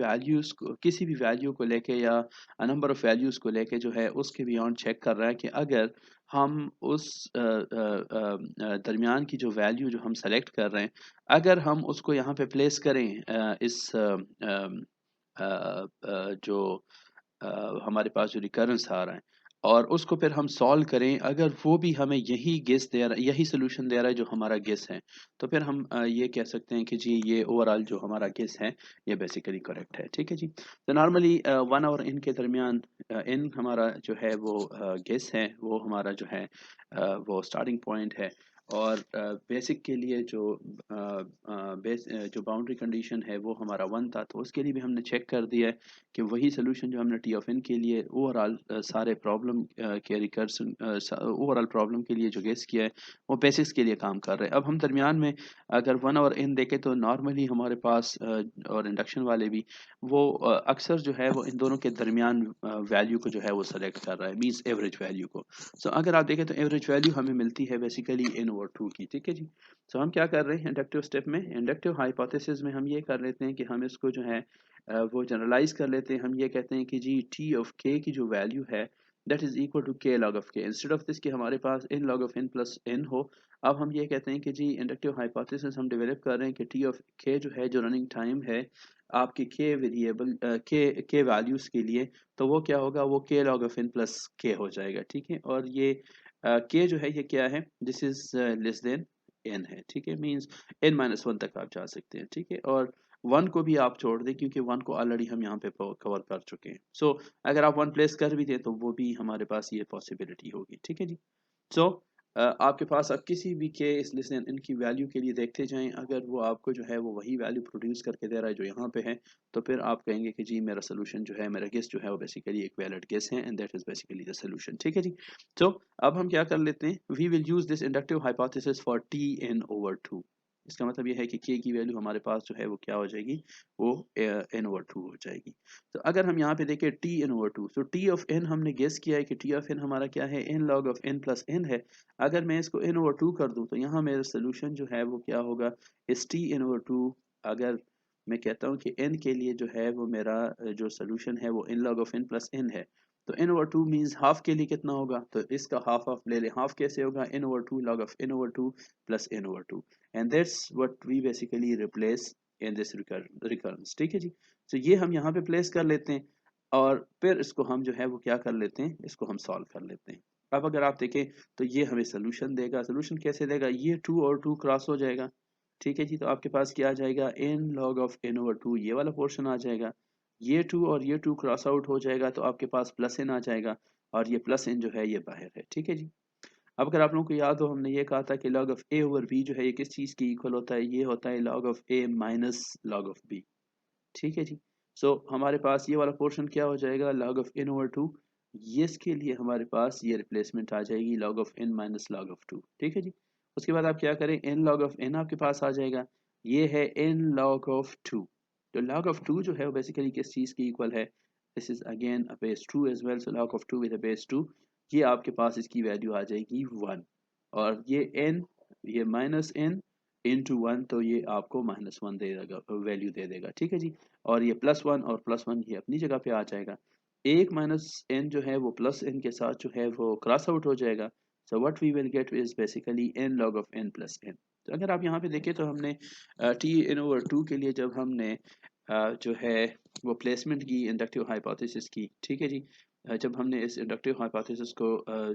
वैल्यू को लेके या नंबर ऑफ वैल्यूज़ को लेके जो है उसके बियॉन्ड चेक कर रहा है कि अगर हम उस दरमियान की जो वैल्यू जो हम सेलेक्ट कर रहे हैं, अगर हम उसको यहाँ पे प्लेस करें इस जो हमारे पास जो रिकरेंस आ रहा है, और उसको फिर हम सॉल्व करें, अगर वो भी हमें यही गेस दे रहा, यही सोल्यूशन दे रहा है जो हमारा गेस है, तो फिर हम ये कह सकते हैं कि जी ये ओवरऑल जो हमारा गेस है ये बेसिकली करेक्ट है। ठीक है जी। तो नॉर्मली 1 और n के दरमियान n हमारा जो है वो गेस है, वो हमारा जो है वो स्टार्टिंग पॉइंट है। और बेसिक के लिए जो जो बाउंड्री कंडीशन है वो हमारा 1 था, तो उसके लिए भी हमने चेक कर दिया है कि वही सोल्यूशन जो हमने टी ऑफ एन के लिए ओवरऑल सारे प्रॉब्लम के रिकर्सन ओवरऑल प्रॉब्लम के लिए जो गेस किया है वो बेसिक्स के लिए काम कर रहे हैं। अब हम दरमियान में अगर 1 और n देखें तो नॉर्मली हमारे पास और इंडक्शन वाले भी वो अक्सर जो है वो इन दोनों के दरमियान वैल्यू को जो है वो सेलेक्ट कर रहा है, मींस एवरेज वैल्यू को। सो अगर आप देखें तो एवरेज वैल्यू हमें मिलती है बेसिकली n ओवर 2 की। ठीक है जी। सो हम क्या कर रहे हैं इंडक्टिव स्टेप में, इंडक्टिव हाइपोथेसिस में हम ये कर लेते हैं कि हम इसको जो है वो जनरलाइज कर लेते हैं। हम ये कहते हैं कि जी टी ऑफ के की जो वैल्यू है that is equal to k log of k, instead of this कि हमारे पास n log of n plus n हो। अब हम ये कहते हैं कि जी इंडक्टिव हाइपोथेसिस हम डेवलप कर रहे हैं कि टी ऑफ के जो है, जो रनिंग टाइम है आपके के वेरिएबल के वैल्यूज के लिए, तो वो क्या होगा, वो के लॉग ऑफ इन प्लस के हो जाएगा। ठीक है। और ये के जो है ये क्या है, this is less than n है। ठीक है। मींस एन माइनस वन तक आप जा सकते हैं। ठीक है। और वन को भी आप छोड़ दें क्योंकि वन को ऑलरेडी हम यहाँ पे कवर कर चुके हैं। सो अगर आप वन प्लेस कर भी दें तो वो भी हमारे पास ये पॉसिबिलिटी होगी। ठीक है जी। सो आपके पास अब किसी भी के इस लिसन इनकी वैल्यू के लिए देखते जाएं, अगर वो आपको जो है वो वही वैल्यू प्रोड्यूस करके दे रहा है जो यहाँ पे है, तो फिर आप कहेंगे कि जी मेरा सोल्यूशन जो है, मेरा गेस जो है वो बेसिकली एक वैलिड गेस है and that is basically the solution. ठीक है जी। तो अब हम क्या कर लेते हैं, we will use this inductive hypothesis for t N over two. इसका मतलब ये है कि के की वैल्यू हमारे पास जो है वो क्या हो जाएगी, वो एन ओवर टू हो जाएगी। तो अगर हम यहाँ पे देखें टी एन ओवर टू, तो टी ऑफ एन हमने गेस किया है कि टी ऑफ एन हमारा क्या है, n log of N plus n है। अगर मैं इसको एन ओवर टू कर दूं तो यहाँ मेरा सोल्यूशन जो है वो क्या होगा, इस टी एन ओवर टू। अगर मैं कहता हूँ कि एन के लिए जो है वो मेरा जो सोल्यूशन है वो n log of N plus n है, तो n over two means half के लिए कितना होगा, तो इसका हाफ ऑफ ले ले। हाफ कैसे होगा, n over two log of n over two plus N over two, and that's what we basically replace in this recurrence. ठीक है जी। तो ये हम यहाँ पे प्लेस कर लेते हैं और फिर इसको हम जो है वो क्या कर लेते हैं, इसको हम सॉल्व कर लेते हैं। अब अगर आप देखें तो ये हमें सोल्यूशन देगा। सोल्यूशन कैसे देगा, ये टू और टू क्रॉस हो जाएगा। ठीक है जी। तो आपके पास क्या आ जाएगा, n log of n over two, ये वाला पोर्शन आ जाएगा। ये टू और ये टू क्रॉस आउट हो जाएगा तो आपके पास प्लस एन आ जाएगा, और ये प्लस एन जो है ये बाहर है। ठीक है जी। अब अगर आप लोगों को याद हो, हमने ये कहा था कि log of a over b जो है ये किस चीज़ के इक्वल होता है, ये होता है log of a minus log of b। ठीक है जी। सो हमारे पास ये वाला पोर्शन क्या हो जाएगा, log of n over two. ये इसके लिए हमारे पास ये रिप्लेसमेंट आ जाएगी log of n minus log of two. ठीक है जी। उसके बाद आप क्या करें, n log ऑफ n आपके पास आ जाएगा, ये है n log ऑफ टू। तो log ऑफ टू जो है वो बेसिकली किस चीज़ के इक्वल है, this is again a base two as well, so log of two with a base two. ये आपके पास इसकी वैल्यू आ जाएगी वन, और ये n, ये माइनस n इंटू वन, तो ये आपको माइनस वन दे देगा, वैल्यू दे देगा। ठीक है जी। और ये प्लस वन और प्लस वन ये अपनी जगह पे आ जाएगा। एक माइनस एन जो है वो प्लस एन के साथ जो है वो क्रॉस आउट हो जाएगा। So what we will get is basically n log of N plus n. तो अगर आप यहाँ पे देखें तो हमने टी एन ओवर टू के लिए जब हमने जो है वो प्लेसमेंट की इंडक्टिव हाइपोथेसिस की, ठीक है जी, जब हमने इस इंडक्टिव हाइपोथेसिस को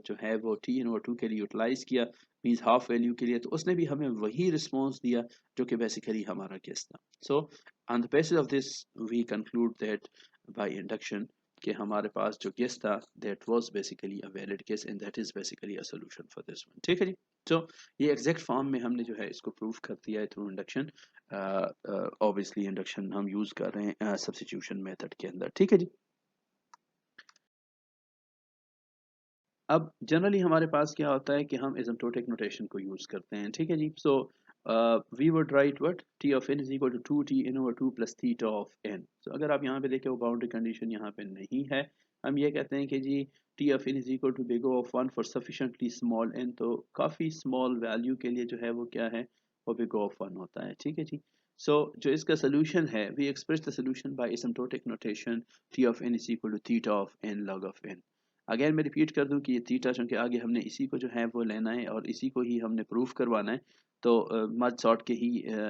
जो है वो टी एन ओवर टू के लिए यूटिलाइज किया, मीन्स हाफ वैल्यू के लिए, तो उसने भी हमें वही रिस्पॉन्स दिया जो कि बेसिकली हमारा केस था। So on the basis of this we conclude that by induction कि हमारे पास जो केस था that was basically a valid case and that is basically a solution for this one. ठीक है जी। तो ये एग्जैक्ट फॉर्म में हमने जो है इसको प्रूव कर दिया है थ्रू इंडक्शन। ऑब्वियसली इंडक्शन हम यूज कर रहे हैं सब्स्टिट्यूशन मेथड के अंदर। ठीक है जी। अब जनरली हमारे पास क्या होता है कि हम एसिम्प्टोटिक नोटेशन को यूज करते हैं। ठीक है जी। So we would write what, T of N is equal to two T N over two plus theta of n. So अगर आप यहाँ पे देखें वो बाउंड्री कंडीशन यहाँ पे नहीं है, हम ये कहते हैं कि जी t of N is equal to big of one for sufficiently small n, तो काफ़ी स्मॉल वैल्यू के लिए जो है वो क्या है, वो बिग ऑफ वन होता है। ठीक है जी। सो जो इसका सोल्यूशन है, we express the solution by asymptotic notation t of N is equal to theta of N log of n. Again मैं रिपीट कर दूं कि ये थीटा, चूंकि आगे हमने इसी को जो है वो लेना है और इसी को ही हमने प्रूफ करवाना है, तो मत सॉर्ट के ही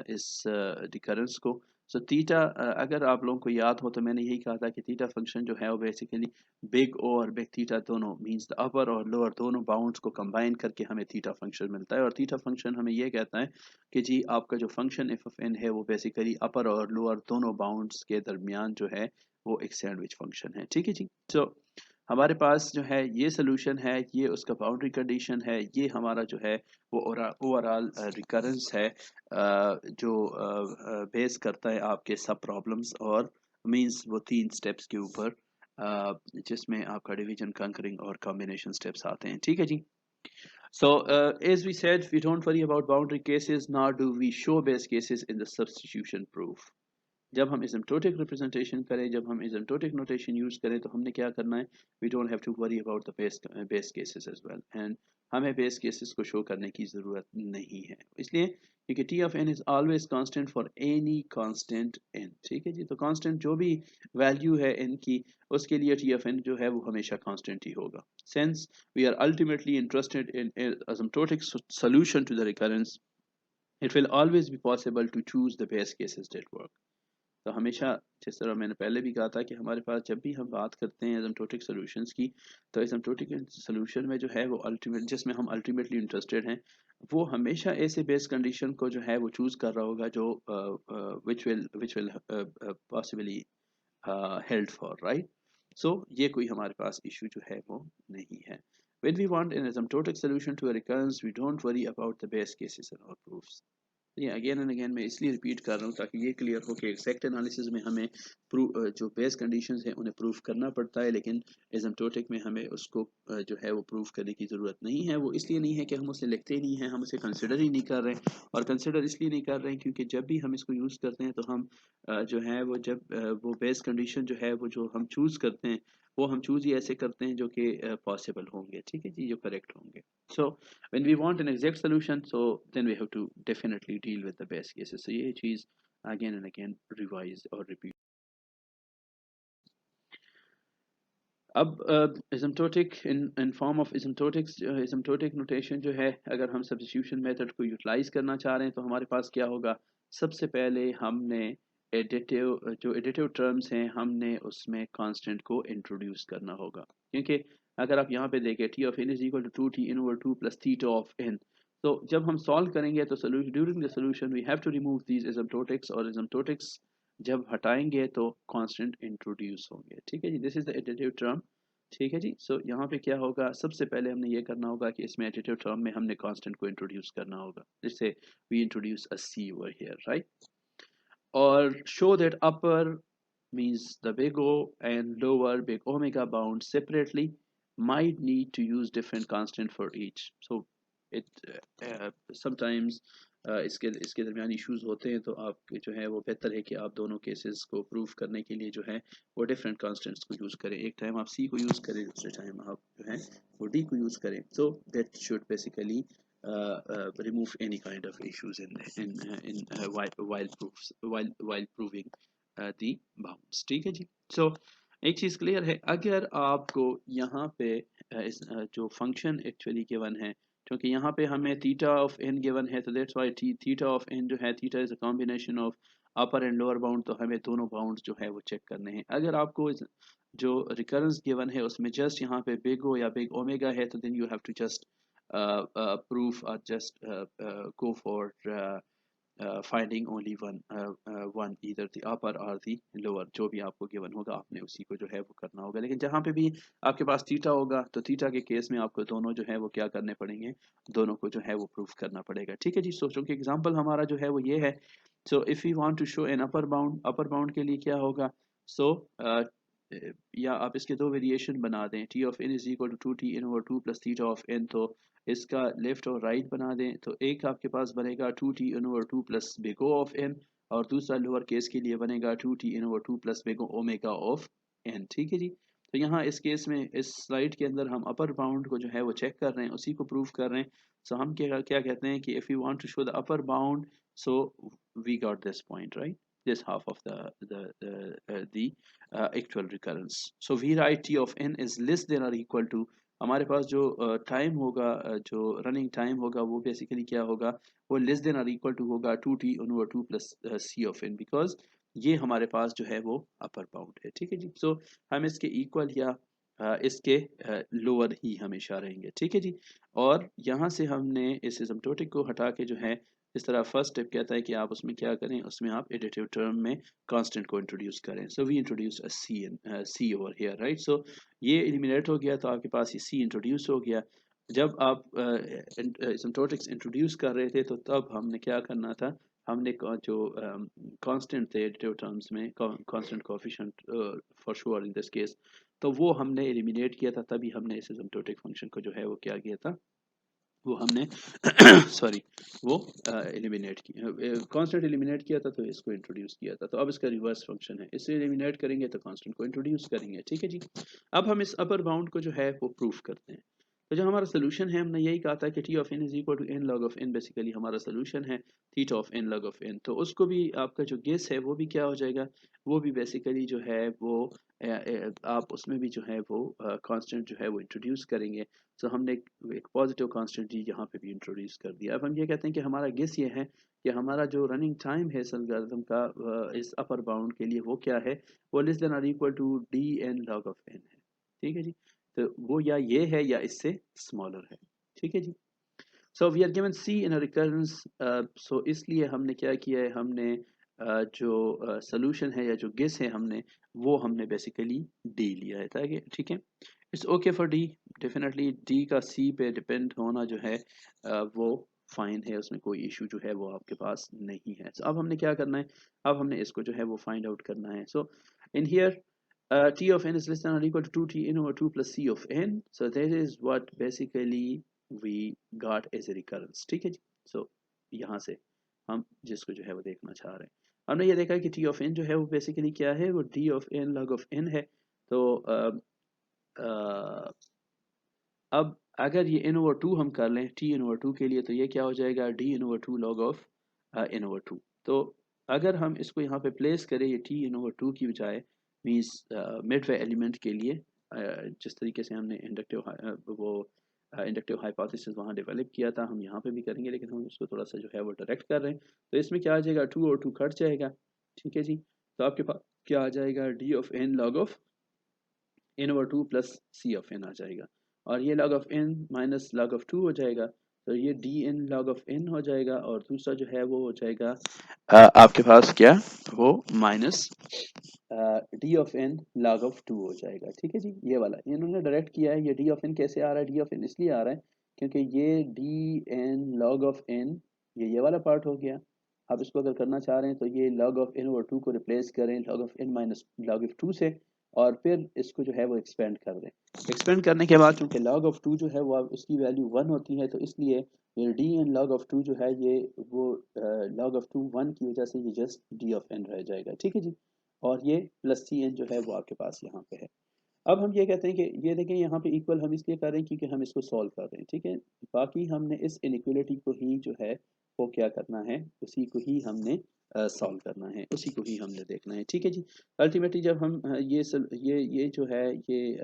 इस रिकरेंस को सो थीटा, अगर आप लोगों को याद हो तो मैंने यही कहा था कि थीटा फंक्शन जो है वो बेसिकली बिग ओ और बिग थीटा दोनों मींस द अपर और लोअर दोनों बाउंड्स को कंबाइन करके हमें थीटा फंक्शन मिलता है। और थीटा फंक्शन हमें ये कहता है कि जी आपका जो फंक्शन एफ ऑफ एन है वो बेसिकली अपर और लोअर दोनों बाउंड्स के दरमियान जो है वो एक सैंडविच फंक्शन है। ठीक है जी। सो हमारे पास जो है ये सोल्यूशन है, ये उसका बाउंड्री कंडीशन है, ये हमारा जो है वो ओवरऑल रिकरेंस है जो बेस करता है आपके सब प्रॉब्लम्स और मींस वो 3 स्टेप्स के ऊपर जिसमें आपका डिवीजन, कंकरिंग और कॉम्बिनेशन स्टेप्स आते हैं। ठीक है जी। So, as we said, we don't worry about boundary cases, nor do we show base cases in the substitution proof. जब हम एसिम्प्टोटिक रिप्रेजेंटेशन करें, जब हम एसिम्प्टोटिक नोटेशन यूज करें तो हमने क्या करना है, we don't have to worry about the base cases as well, and हमें बेस केसेस को शो करने की ज़रूरत नहीं है, इसलिए क्योंकि t of N is always constant for any constant n. ठीक है जी। तो कांस्टेंट जो भी वैल्यू है एन की, उसके लिए टी ऑफ एन जो है वो हमेशा कांस्टेंट ही होगा। Since we are ultimately interested in asymptotic solution to the recurrence, it will always be possible to choose the base cases that work. तो हमेशा, जिस तरह मैंने पहले भी कहा था कि हमारे पास जब भी हम बात करते हैं एसिम्प्टोटिक सॉल्यूशंस की, तो एसिम्प्टोटिक सॉल्यूशन में जो है वो अल्टीमेट, जिसमें हम अल्टीमेटली इंटरेस्टेड हैं, वो हमेशा ऐसे बेस कंडीशन को जो है वो चूज कर रहा होगा जो which will possibly held for, right. So ये कोई हमारे पास इशू जो है वो नहीं है। When we want an asymptotic solution to a recurrence, we don't worry about the base cases and all proofs. ये अगेन एंड अगेन मैं इसलिए रिपीट कर रहा हूँ ताकि ये क्लियर हो कि एग्जैक्ट एनालिसिस में हमें जो बेस कंडीशंस हैं उन्हें प्रूफ करना पड़ता है, लेकिन एसिम्प्टोटिक में हमें उसको जो है वो प्रूफ करने की ज़रूरत नहीं है। वो इसलिए नहीं है कि हम उसे लिखते ही नहीं हैं, हम उसे कंसिडर ही नहीं कर रहे हैं। और कंसिडर इसलिए नहीं कर रहे हैं क्योंकि जब भी हम इसको यूज़ करते हैं तो हम जो है वो जब वो बेस कंडीशन जो है वो जो हम चूज़ करते हैं वो हम चूज़ ही ऐसे करते हैं जो कि पॉसिबल होंगे। ठीक है जी, जो करेक्ट होंगे। सो when we want an exact solution, so then we have to definitely deal with the best cases. So ये चीज़ again and again revise और repeat। अब asymptotic in form of asymptotic notation जो है, अगर हम substitution method को utilize करना चाह रहे हैं तो हमारे पास क्या होगा, सबसे पहले हमने additive terms हैं हमने उसमें constant को introduce करना होगा, क्योंकि अगर आप यहाँ पे देखें t of n is equal to 2t n over 2 plus theta of n, तो जब हम सॉल्व करेंगे तो solution during the solution we have to remove these asymptotics, और asymptotics जब हटाएंगे तो कांस्टेंट इंट्रोड्यूस होंगे। ठीक है जी, this is the additive term. ठीक है जी। सो यहाँ पे क्या होगा, सबसे पहले हमने ये करना होगा कि इसमें एडिटिव टर्म में हमने कांस्टेंट को इंट्रोड्यूस करना होगा, जिससे we introduce a c over here, right. और show that upper means the big O and lower big omega bound separately might need to use different constant for each. So it sometimes इसके दरमियान इश्यूज होते हैं, तो आप जो है वो बेहतर है कि आप दोनों केसेस को प्रूव करने के लिए जो है वो डिफरेंट कांस्टेंट्स को यूज़ करें। एक टाइम आप सी को यूज़ करें, दूसरे टाइम आप जो है वो डी को यूज़ करें। So that should basically remove any kind of issues while proving the bounds। ठीक है जी। सो एक चीज़ क्लियर है, अगर आपको यहाँ पे जो फंक्शन एक्चुअली गिवन है, क्योंकि यहाँ पे हमें थीटा ऑफ एन गिवन है, तो that's why theta of n जो है, theta is a combination of upper and lower bound, तो हमें दोनों बाउंड जो है वो चेक करने हैं। अगर आपको जो रिकरेंस गिवन है उसमें जस्ट यहाँ पे बिग ओ या बिग ओमेगा है, तो then you have to just proof or just go for finding only one, either the upper or the lower, जो भी आपको गिवन होगा आपने उसी को जो है वो करना होगा। लेकिन जहाँ पे भी आपके पास थीटा होगा तो थीटा के केस में आपको दोनों जो है वो क्या करने पड़ेंगे, दोनों को जो है वो प्रूफ करना पड़ेगा। ठीक है जी। सोचो कि एग्जांपल हमारा जो है वो ये है। So if you want to show n upper bound के लिए क्या होगा, सो या आप इसके दो वेरिएशन बना दें, t of N is equal to 2t n over 2 plus theta of n, तो इसका लेफ्ट और राइट बना दें, तो एक आपके पास बनेगा 2t n over 2 plus big O of n, और दूसरा लोअर केस के लिए बनेगा 2t n over 2 plus big omega of n। ठीक है जी। तो यहाँ इस केस में इस स्लाइड के अंदर हम अपर बाउंड को जो है वो चेक कर रहे हैं, उसी को प्रूव कर रहे हैं। सो हम क्या क्या कहते हैं कि if you want to show the upper bound, so we got this point, right, this half of the actual recurrence. So we write t of n is less than or equal to, हमारे पास जो टाइम होगा, जो रनिंग टाइम होगा वो बेसिकली क्या होगा, वो लेस देन और इक्वल टू होगा 2t over 2 plus c of n, because ये हमारे पास जो है वो अपर बाउंड है, ठीक है जी। सो हम इसके इक्वल या इसके लोअर ही हमेशा रहेंगे, ठीक है जी। और यहाँ से हमने इस एसिम्प्टोटिक को हटा के जो है, इस तरह फर्स्ट स्टेप कहता है कि आप उसमें क्या करें, उसमें आप एडिटिव टर्म में कांस्टेंट को इंट्रोड्यूस करें। So we introduce a c over here, right. So ये एलिमिनेट हो गया, तो आपके पास ये सी इंट्रोड्यूस हो गया। जब आप एसिम्प्टोटिक्स इंट्रोड्यूस कर रहे थे, तो तब हमने क्या करना था, हमने जो कांस्टेंट थे एडिटिव टर्म्स में, constant coefficient for sure in this case, तो वो हमने एलिमिनेट किया था, तभी हमने इस एसिम्प्टोटिक फंक्शन को जो है वो क्या किया था, वो हमने सॉरी वो एलिमिनेट किया, कांस्टेंट एलिमिनेट किया था, तो इसको इंट्रोड्यूस किया था। तो अब इसका रिवर्स फंक्शन है, इसे एलिमिनेट करेंगे तो कांस्टेंट को इंट्रोड्यूस करेंगे, ठीक है जी। अब हम इस अपर बाउंड को जो है वो प्रूफ करते हैं। तो जो हमारा सोल्यूशन है, हमने यही कहा था कि t of N is equal to N log of n, basically हमारा सोल्यूशन है theta of N log of n. तो उसको भी आपका जो गेस है वो भी क्या हो जाएगा, वो भी बेसिकली जो है वो आप उसमें भी जो है वो कांस्टेंट जो है वो इंट्रोड्यूस करेंगे। तो हमने एक पॉजिटिव कांस्टेंट जी यहाँ पे भी इंट्रोड्यूस कर दिया। अब हम ये कहते हैं कि हमारा गेस ये है कि हमारा जो रनिंग टाइम है इस एल्गोरिथम का इस अपर बाउंड के लिए, वो क्या है, वो लेस देन और equal to d n log of N है, ठीक है जी। तो वो या ये है या इससे स्मॉलर है, ठीक है जी। So we are given c in recurrence, so इसलिए हमने क्या किया है, हमने जो सोल्यूशन है या जो गेस है हमने, वो हमने बेसिकली डी लिया है, ताकि ठीक है, it's okay for D. Definitely D का सी पे डिपेंड होना जो है वो फाइन है, उसमें कोई इशू जो है वो आपके पास नहीं है। so, अब हमने क्या करना है, अब हमने इसको जो है वो फाइंड आउट करना है। So in here t of n is less than or equal to 2t n over 2 plus c of n, so that is what basically we got as a recurrence, ठीक है जी। so यहाँ से हम जिसको जो है वो देखना चाह रहे हैं, हमने ये देखा कि t of n जो है वो बेसिकली क्या है, वो d of n log of n है। तो अ, अब अगर ये n ओवर 2 हम कर लें t n ओवर 2 के लिए, तो ये क्या हो जाएगा, d n over 2 log of n over 2। तो अगर हम इसको यहाँ पे प्लेस करें, ये t n ओवर 2 की बजाय, मीन्स मिड वे एलिमेंट के लिए, जिस तरीके से हमने इंडक्टिव हाइपोथेसिस वहाँ डेवलप किया था, हम यहाँ पे भी करेंगे, लेकिन हम उसको थोड़ा सा जो है वो डायरेक्ट कर रहे हैं। तो इसमें क्या आ जाएगा, 2 और 2 कट जाएगा, ठीक है जी। तो आपके पास क्या आ जाएगा, d of n log of n over 2 plus c of n आ जाएगा, और ये log of n minus log of 2 हो जाएगा, तो ये dn log ऑफ n हो जाएगा, और दूसरा जो है वो हो जाएगा आपके पास क्या, वो minus d of n log of 2 हो जाएगा, ठीक है जी। ये वाला इन्होंने डायरेक्ट किया है। ये d ऑफ n कैसे आ रहा है, d ऑफ n इसलिए आ रहा है क्योंकि ये dn log ऑफ n, ये वाला पार्ट हो गया। आप इसको अगर करना चाह रहे हैं तो ये log ऑफ n ओवर 2 को रिप्लेस करें log of n minus log of 2 से, और फिर इसको जो है वो एक्सपेंड कर दें। एक्सपेंड करने के बाद चूंकि log ऑफ 2 जो है वो उसकी वैल्यू 1 होती है, तो इसलिए ये d एन log ऑफ 2 जो है, ये वो log ऑफ 2 1 की वजह से ये जस्ट d ऑफ n रह जाएगा, ठीक है जी। और ये प्लस सी एन जो है वो आपके पास यहाँ पे है। अब हम ये कहते हैं कि ये देखें यहाँ पे इक्वल हम इसलिए कर रहे हैं क्योंकि हम इसको सॉल्व कर रहे हैं, ठीक है। बाकी हमने इस इनइक्वलिटी को ही जो है वो क्या करना है, उसी को ही हमने सॉल्व करना है, उसी को ही हमने देखना है, ठीक है जी। अल्टीमेटली जब हम ये जो है ये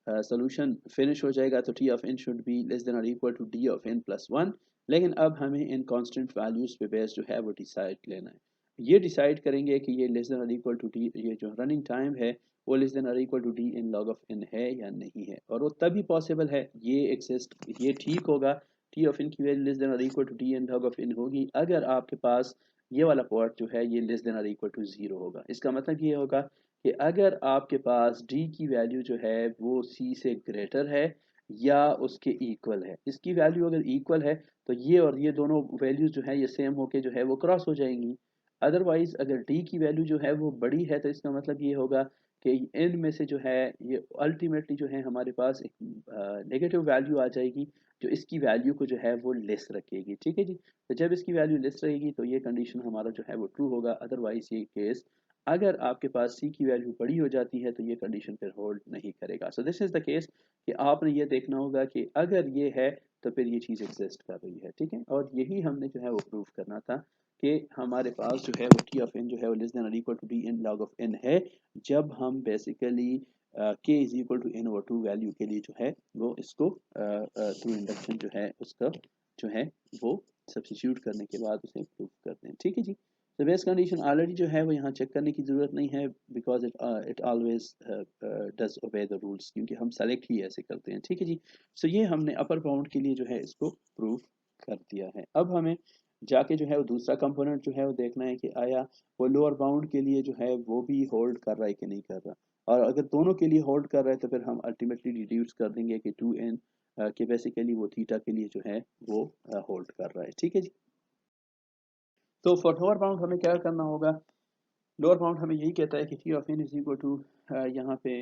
सोल्यूशन फिनिश हो जाएगा, तो T of n should be less than और equal to d of N plus 1। लेकिन अब हमें इन कांस्टेंट वैल्यूज पे बेस जो है वो डिसाइड लेना है। ये डिसाइड करेंगे कि ये लेस देन और इक्वल टू डी, ये जो रनिंग टाइम है वो लेस देन और equal to d n log of N है या नहीं है, और वो तभी पॉसिबल है, ये एग्जिस्ट, ये ठीक होगा, टी ऑफ इन की वैल्यू लेस देन और equal to d n log of n होगी, अगर आपके पास ये वाला पार्ट जो है ये लेस देन और इक्वल टू 0 होगा। इसका मतलब ये होगा कि अगर आपके पास d की वैल्यू जो है वो c से ग्रेटर है या उसके इक्वल है, इसकी वैल्यू अगर इक्वल है तो ये और ये दोनों वैल्यूज जो है ये सेम होके जो है वो क्रॉस हो जाएंगी। अदरवाइज अगर d की वैल्यू जो है वो बड़ी है, तो इसका मतलब ये होगा कि इन में से जो है ये अल्टीमेटली जो है हमारे पास एक नेगेटिव वैल्यू आ जाएगी, जो इसकी वैल्यू को जो है वो लेस रखेगी, ठीक है जी। तो जब इसकी वैल्यू लेस रहेगी तो ये कंडीशन हमारा जो है वो ट्रू होगा। अदरवाइज ये केस, अगर आपके पास c की वैल्यू बड़ी हो जाती है, तो ये कंडीशन फिर होल्ड नहीं करेगा। So this is the case कि आपने ये देखना होगा कि अगर ये है तो फिर ये चीज़ एग्जिस्ट कर रही है, ठीक है। और यही हमने जो है वो प्रूव करना था कि हमारे पास जो है वो टी ऑफ एन जो है वो लेस देन और equal to d n log of N है, जब हम basically k is equal to n over 2 value के लिए जो है वो इसको थ्रू इंडक्शन जो है उसका जो है वो सब्स्टिट्यूट करने के बाद उसे प्रूव करते हैं, ठीक है जी। तो बेस कंडीशन ऑलरेडी जो है वो यहाँ चेक करने की ज़रूरत नहीं है, because it always does obey the rules, क्योंकि हम सेलेक्ट ही ऐसे करते हैं। ठीक है जी। सो ये हमने अपर बाउंड के लिए जो है इसको प्रूव कर दिया है। अब हमें जाके जो है वो दूसरा कंपोनेंट जो है वो देखना है कि आया वो लोअर बाउंड के लिए जो है वो भी होल्ड कर रहा है कि नहीं कर रहा, और अगर दोनों के लिए होल्ड कर रहा है तो फिर हम अल्टीमेटली डिड्यूस कर देंगे कि 2n कि बेसिकली वो थीटा के लिए जो है वो होल्ड कर रहा है। ठीक है जी। तो फॉर लोअर बाउंड हमें क्या करना होगा, लोअर बाउंड हमें यही कहता है कि t of N is equal to यहाँ पे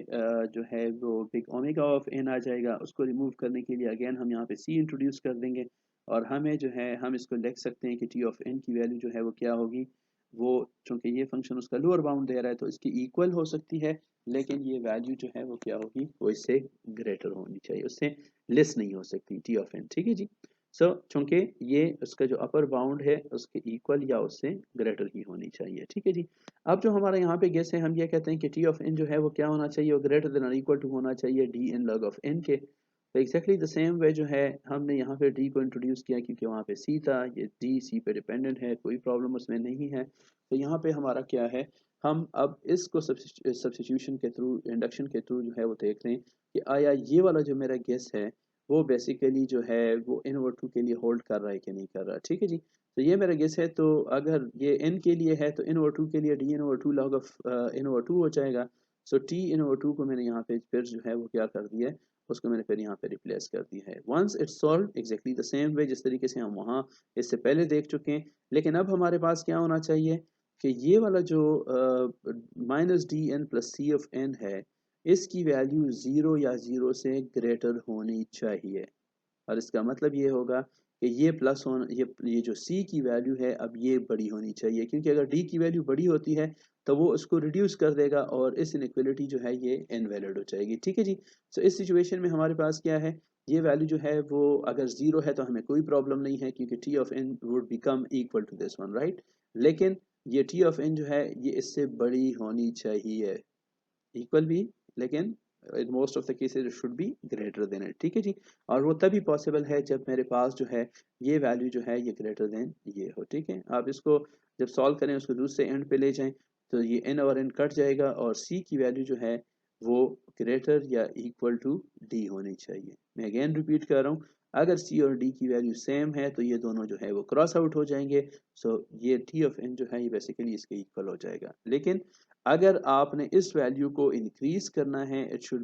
जो है वो बिग ओमेगा ऑफ एन आ जाएगा। उसको रिमूव करने के लिए अगेन हम यहाँ पे सी इंट्रोड्यूस कर देंगे, और हमें जो है हम इसको लिख सकते हैं कि टी ऑफ एन की वैल्यू जो है वो क्या होगी, वो चूंकि ये फंक्शन उसका लोअर बाउंड दे रहा है तो इसकी इक्वल हो सकती है, लेकिन ये वैल्यू जो है वो क्या होगी, वो इससे ग्रेटर होनी चाहिए, उससे लेस नहीं हो सकती टी ऑफ एन। ठीक है जी। सो चूंकि ये उसका जो अपर बाउंड है उसके इक्वल या उससे ग्रेटर ही होनी चाहिए। ठीक है जी। अब जो हमारा यहाँ पे गेस है, हम ये कहते हैं कि टी ऑफ एन जो है वो क्या होना चाहिए, वो ग्रेटर देन और इक्वल टू होना चाहिए d n log of n के। तो एग्जैक्टली द सेम वे जो है हमने यहाँ पे डी को इंट्रोड्यूस किया, क्योंकि वहाँ पे सी था, ये डी सी पे डिपेंडेंट है, कोई प्रॉब्लम उसमें नहीं है। तो यहाँ पे हमारा क्या है, हम अब इसको सब्स्टिट्यूशन के थ्रू, इंडक्शन के थ्रू जो है वो देख रहे हैं कि आया ये वाला जो मेरा गेस है वो बेसिकली जो है वो n ओवर टू के लिए होल्ड कर रहा है कि नहीं कर रहा। ठीक है जी। तो ये मेरा गेस है, तो अगर ये n के लिए है तो n ओवर टू के लिए d n over two log of n over two हो जाएगा। So t N over two को मैंने यहाँ पे फिर जो है वो क्या कर दिया है, उसको मैंने फिर यहाँ पे रिप्लेस कर दिया है। Once it's solve exactly the same way जिस तरीके से हम वहाँ इससे पहले देख चुके हैं, लेकिन अब हमारे पास क्या होना चाहिए कि ये वाला जो minus d n plus c of N है, इसकी वैल्यू ज़ीरो या ज़ीरो से ग्रेटर होनी चाहिए। और इसका मतलब ये होगा कि ये प्लस होना, ये जो सी की वैल्यू है अब ये बड़ी होनी चाहिए, क्योंकि अगर डी की वैल्यू बड़ी होती है तो वो उसको रिड्यूस कर देगा और इस इनइक्वालिटी जो है ये इनवैलिड हो जाएगी। ठीक है जी। सो इस सिचुएशन में हमारे पास क्या है, ये वैल्यू जो है वो अगर ज़ीरो है तो हमें कोई प्रॉब्लम नहीं है, क्योंकि t of n would become equal to this one, right. लेकिन ये टी ऑफ एन जो है ये इससे बड़ी होनी चाहिए, इक्वल भी, लेकिन in most of the cases it should be greater than it. ठीक है जी। और वो तभी पॉसिबल है जब मेरे पास जो है ये वैल्यू जो है ये ग्रेटर देन ये हो। ठीक है। आप इसको जब सॉल्व करें उसको दूसरे एंड पे ले जाएं तो ये n और n कट जाएगा और c की वैल्यू जो है वो ग्रेटर या इक्वल टू d होनी चाहिए। मैं अगेन रिपीट कर रहा हूँ, अगर c और d की वैल्यू सेम है तो ये दोनों जो है वो क्रॉस आउट हो जाएंगे। सो ये t ऑफ n जो है ये बेसिकली इसके इक्वल हो जाएगा। लेकिन अगर आपने इस वैल्यू को इंक्रीज करना है, it should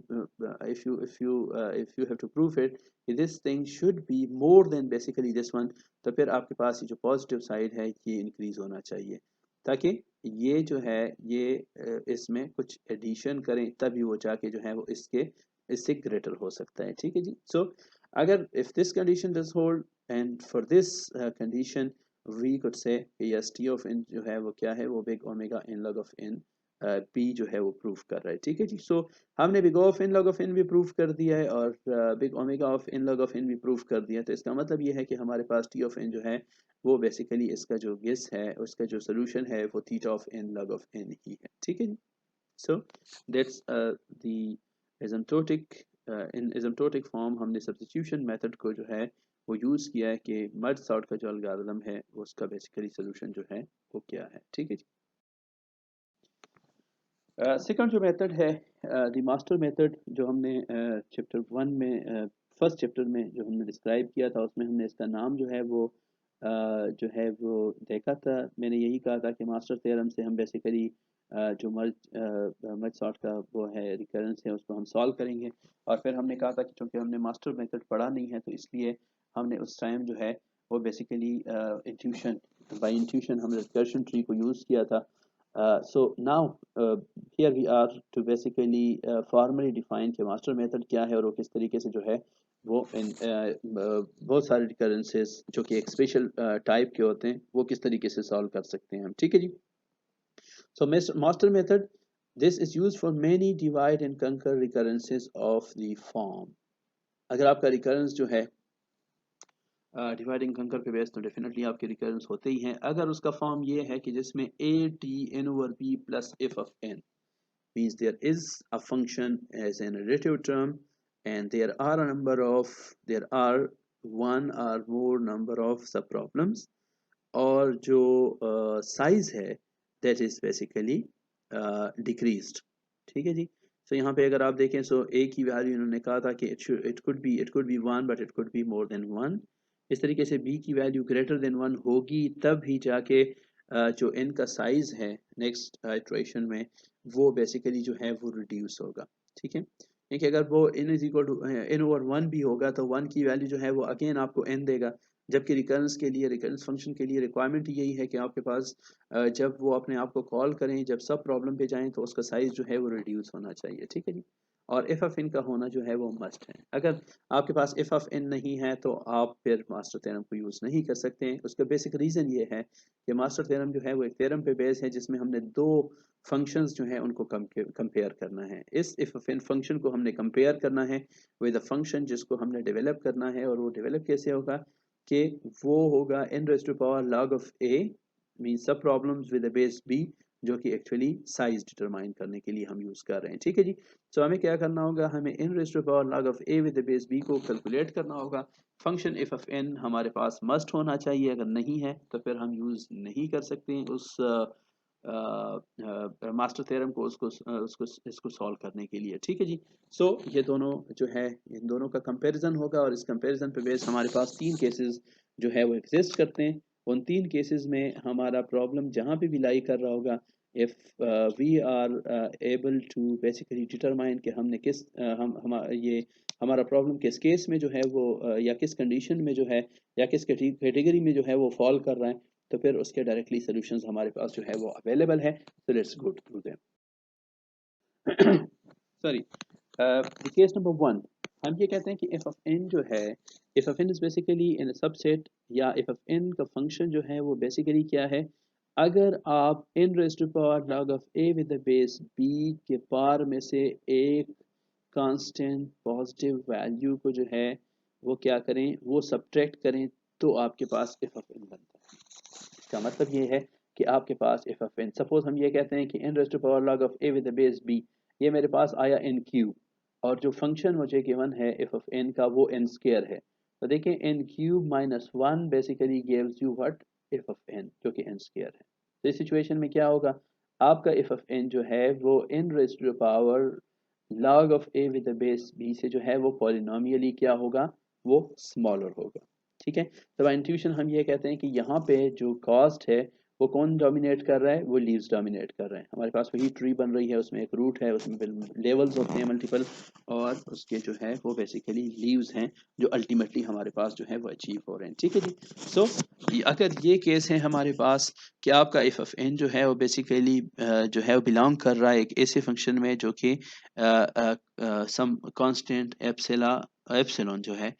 if you have to prove it this thing should be more than basically this one, तो फिर आपके पास ये जो पॉजिटिव साइड है ये इंक्रीज होना चाहिए, ताकि ये जो है ये इसमें कुछ एडिशन करें, तभी वो जाके जो है वो इससे ग्रेटर हो सकता है। ठीक है जी। सो अगर if this condition does hold and for this condition we could say yes T of n जो है वो क्या है, वो big omega n log of n पी जो है वो प्रूफ कर रहा है। ठीक है जी। सो हमने big of n log of n भी प्रूफ कर दिया है और big omega of n log of n भी प्रूफ कर दिया है। तो इसका मतलब ये है कि हमारे पास टी ऑफ इन जो है वो बेसिकली इसका जो गेस है, उसका जो सोल्यूशन है वो theta of n log of n ही है। ठीक है जी। So that's the asymptotic, in asymptotic form हमने सब्स्टिट्यूशन मेथड को जो है वो यूज़ किया है कि मर्ज सॉर्ट का जो एल्गोरिथम है उसका बेसिकली सोल्यूशन जो है वो क्या है। ठीक है जी। सेकंड जो मेथड है द मास्टर मेथड, जो हमने चैप्टर वन में फर्स्ट चैप्टर में जो हमने डिस्क्राइब किया था, उसमें हमने इसका नाम जो है वो जो है वो देखा था। मैंने यही कहा था कि मास्टर थ्योरम से हम बेसिकली जो मर्ज सॉर्ट का वो है रिकरेंस है उसको हम सॉल्व करेंगे। और फिर हमने कहा था कि चूँकि हमने मास्टर मेथड पढ़ा नहीं है तो इसलिए हमने उस टाइम जो है वो बेसिकली इंट्यूशन, बाय इंट्यूशन हमने रिकर्शन ट्री को यूज़ किया था। So now here we are to basically formally define कि मास्टर मेथड क्या है और वो किस तरीके से जो है वो बहुत सारे रिकरेंसेस जो कि एक स्पेशल टाइप के होते हैं वो किस तरीके से सॉल्व कर सकते हैं हम। ठीक है जी। So master method, this is used for many divide and conquer recurrences of the form। अगर आपका रिकरेंस जो है डिवाइडिंग कंकर पे बेस तो डेफिनेटली आपके रिकरेंस होते ही हैं। अगर उसका फॉर्म ये है कि जिसमें a t n over b plus f of n means there is a function as an additive term and there are one or more number of subproblems और जो साइज है दैट इज बेसिकली डिक्रीज्ड। ठीक है जी। सो यहाँ पे अगर आप देखें, सो ए की वैल्यू इन्होंने कहा था कि it could be one but it could be more then one. इस तरीके से बी की वैल्यू ग्रेटर देन वन होगी तब ही जाके जो n का साइज है नेक्स्ट इटरेशन में वो बेसिकली जो है वो रिड्यूस होगा। ठीक है, देखिए अगर वो n is equal to n over one भी होगा तो वन की वैल्यू जो है वो अगेन आपको n देगा, जबकि रिकरेंस के लिए, रिकरेंस फंक्शन के लिए रिक्वायरमेंट यही है कि आपके पास जब वो अपने आप को कॉल करें, जब सब प्रॉब्लम पे जाएं तो उसका साइज जो है वो रिड्यूस होना चाहिए। ठीक है जी। और इफ ऑफ इन का होना जो है वो मस्ट है। अगर आपके पास इफ ऑफ इन नहीं है तो आप फिर मास्टर थ्योरम को यूज नहीं कर सकते हैं। उसका बेसिक रीजन ये है कि मास्टर थ्योरम जो है वो एक थ्योरम पे बेस है जिसमें हमने दो फंक्शंस जो है उनको कंपेयर करना है। इस इफ ऑफ इन फंक्शन को हमने कंपेयर करना है विद अ फंक्शन जिसको हमने डेवलप करना है। और वो डेवलप कैसे होगा कि वो होगा n raise to power log of a mean sub problems with base b, जो कि एक्चुअली साइज डिटरमाइन करने के लिए हम यूज कर रहे हैं। ठीक है जी। सो हमें क्या करना होगा, हमें n raise to power log of a with base b को कैलकुलेट करना होगा। फंक्शन इफ ऑफ n हमारे पास मस्ट होना चाहिए, अगर नहीं है तो फिर हम यूज नहीं कर सकते हैं उस मास्टर थ्योरम को, उसको इसको सॉल्व करने के लिए। ठीक है जी। सो ये दोनों जो है, इन दोनों का कंपैरिजन होगा और इस कंपैरिजन पे बेस हमारे पास तीन केसेस जो है वो एग्जिस्ट करते हैं। उन तीन केसेस में हमारा प्रॉब्लम जहाँ पे भी लाई कर रहा होगा, if we are able to basically determine कि हमने किस ये हमारा प्रॉब्लम किस केस में जो है वो या किस कंडीशन में जो है या किस कैटेगरी में जो है वो फॉल कर रहा है, तो फिर उसके डायरेक्टली सॉल्यूशंस हमारे पास जो है वो अवेलेबल है। So let's go through them. Sorry, case number one, हम ये कहते हैं कि एफ ऑफ एन जो है, f of N is basically in a subset, या एफ ऑफ एन का फंक्शन जो है वो बेसिकली क्या है, अगर आप n raise to power log of a with the base b के पार में से एक कांस्टेंट पॉजिटिव वैल्यू को जो है वो क्या करें, वो सब्ट्रैक्ट करें, तो आपके पास एफ ऑफ एन बनता है। इसका मतलब ये है कि आपके पास एफ ऑफ एन, सपोज हम ये कहते हैं कि n raise to power log of a with the base b, ये मेरे पास आया n क्यूब, और जो फंक्शन मुझे गिवन है एफ ऑफ एन का वो n स्क्वायर है। तो देखिए n cube minus one basically gives you what, f of n, जो कि n स्क्वायर है। तो इस सिचुएशन में क्या होगा, आपका एफ ऑफ एन जो है वो n raise to power log of a with the base b से जो है वो पॉलिनोमियली क्या होगा, वो स्मॉलर होगा। ठीक है। तो बाय इंट्यूशन हम ये कहते हैं कि यहाँ पे जो कॉस्ट है वो कौन डोमिनेट कर रहा है, वो लीव्स डोमिनेट कर रहे हैं। हमारे पास वही ट्री बन रही है, उसमें एक रूट है, उसमें लेवल्स होते हैं मल्टीपल, और उसके जो है वो बेसिकली लीव्स हैं जो अल्टीमेटली हमारे पास जो है वो अचीव हो रहे हैं। ठीक है जी। सो अगर ये केस है हमारे पास कि आपका एफ ऑफ एन जो है वो बेसिकली जो है वो बिलोंग कर रहा है एक ऐसे फंक्शन में जो कि सम कांस्टेंट एप्सिलॉन जो है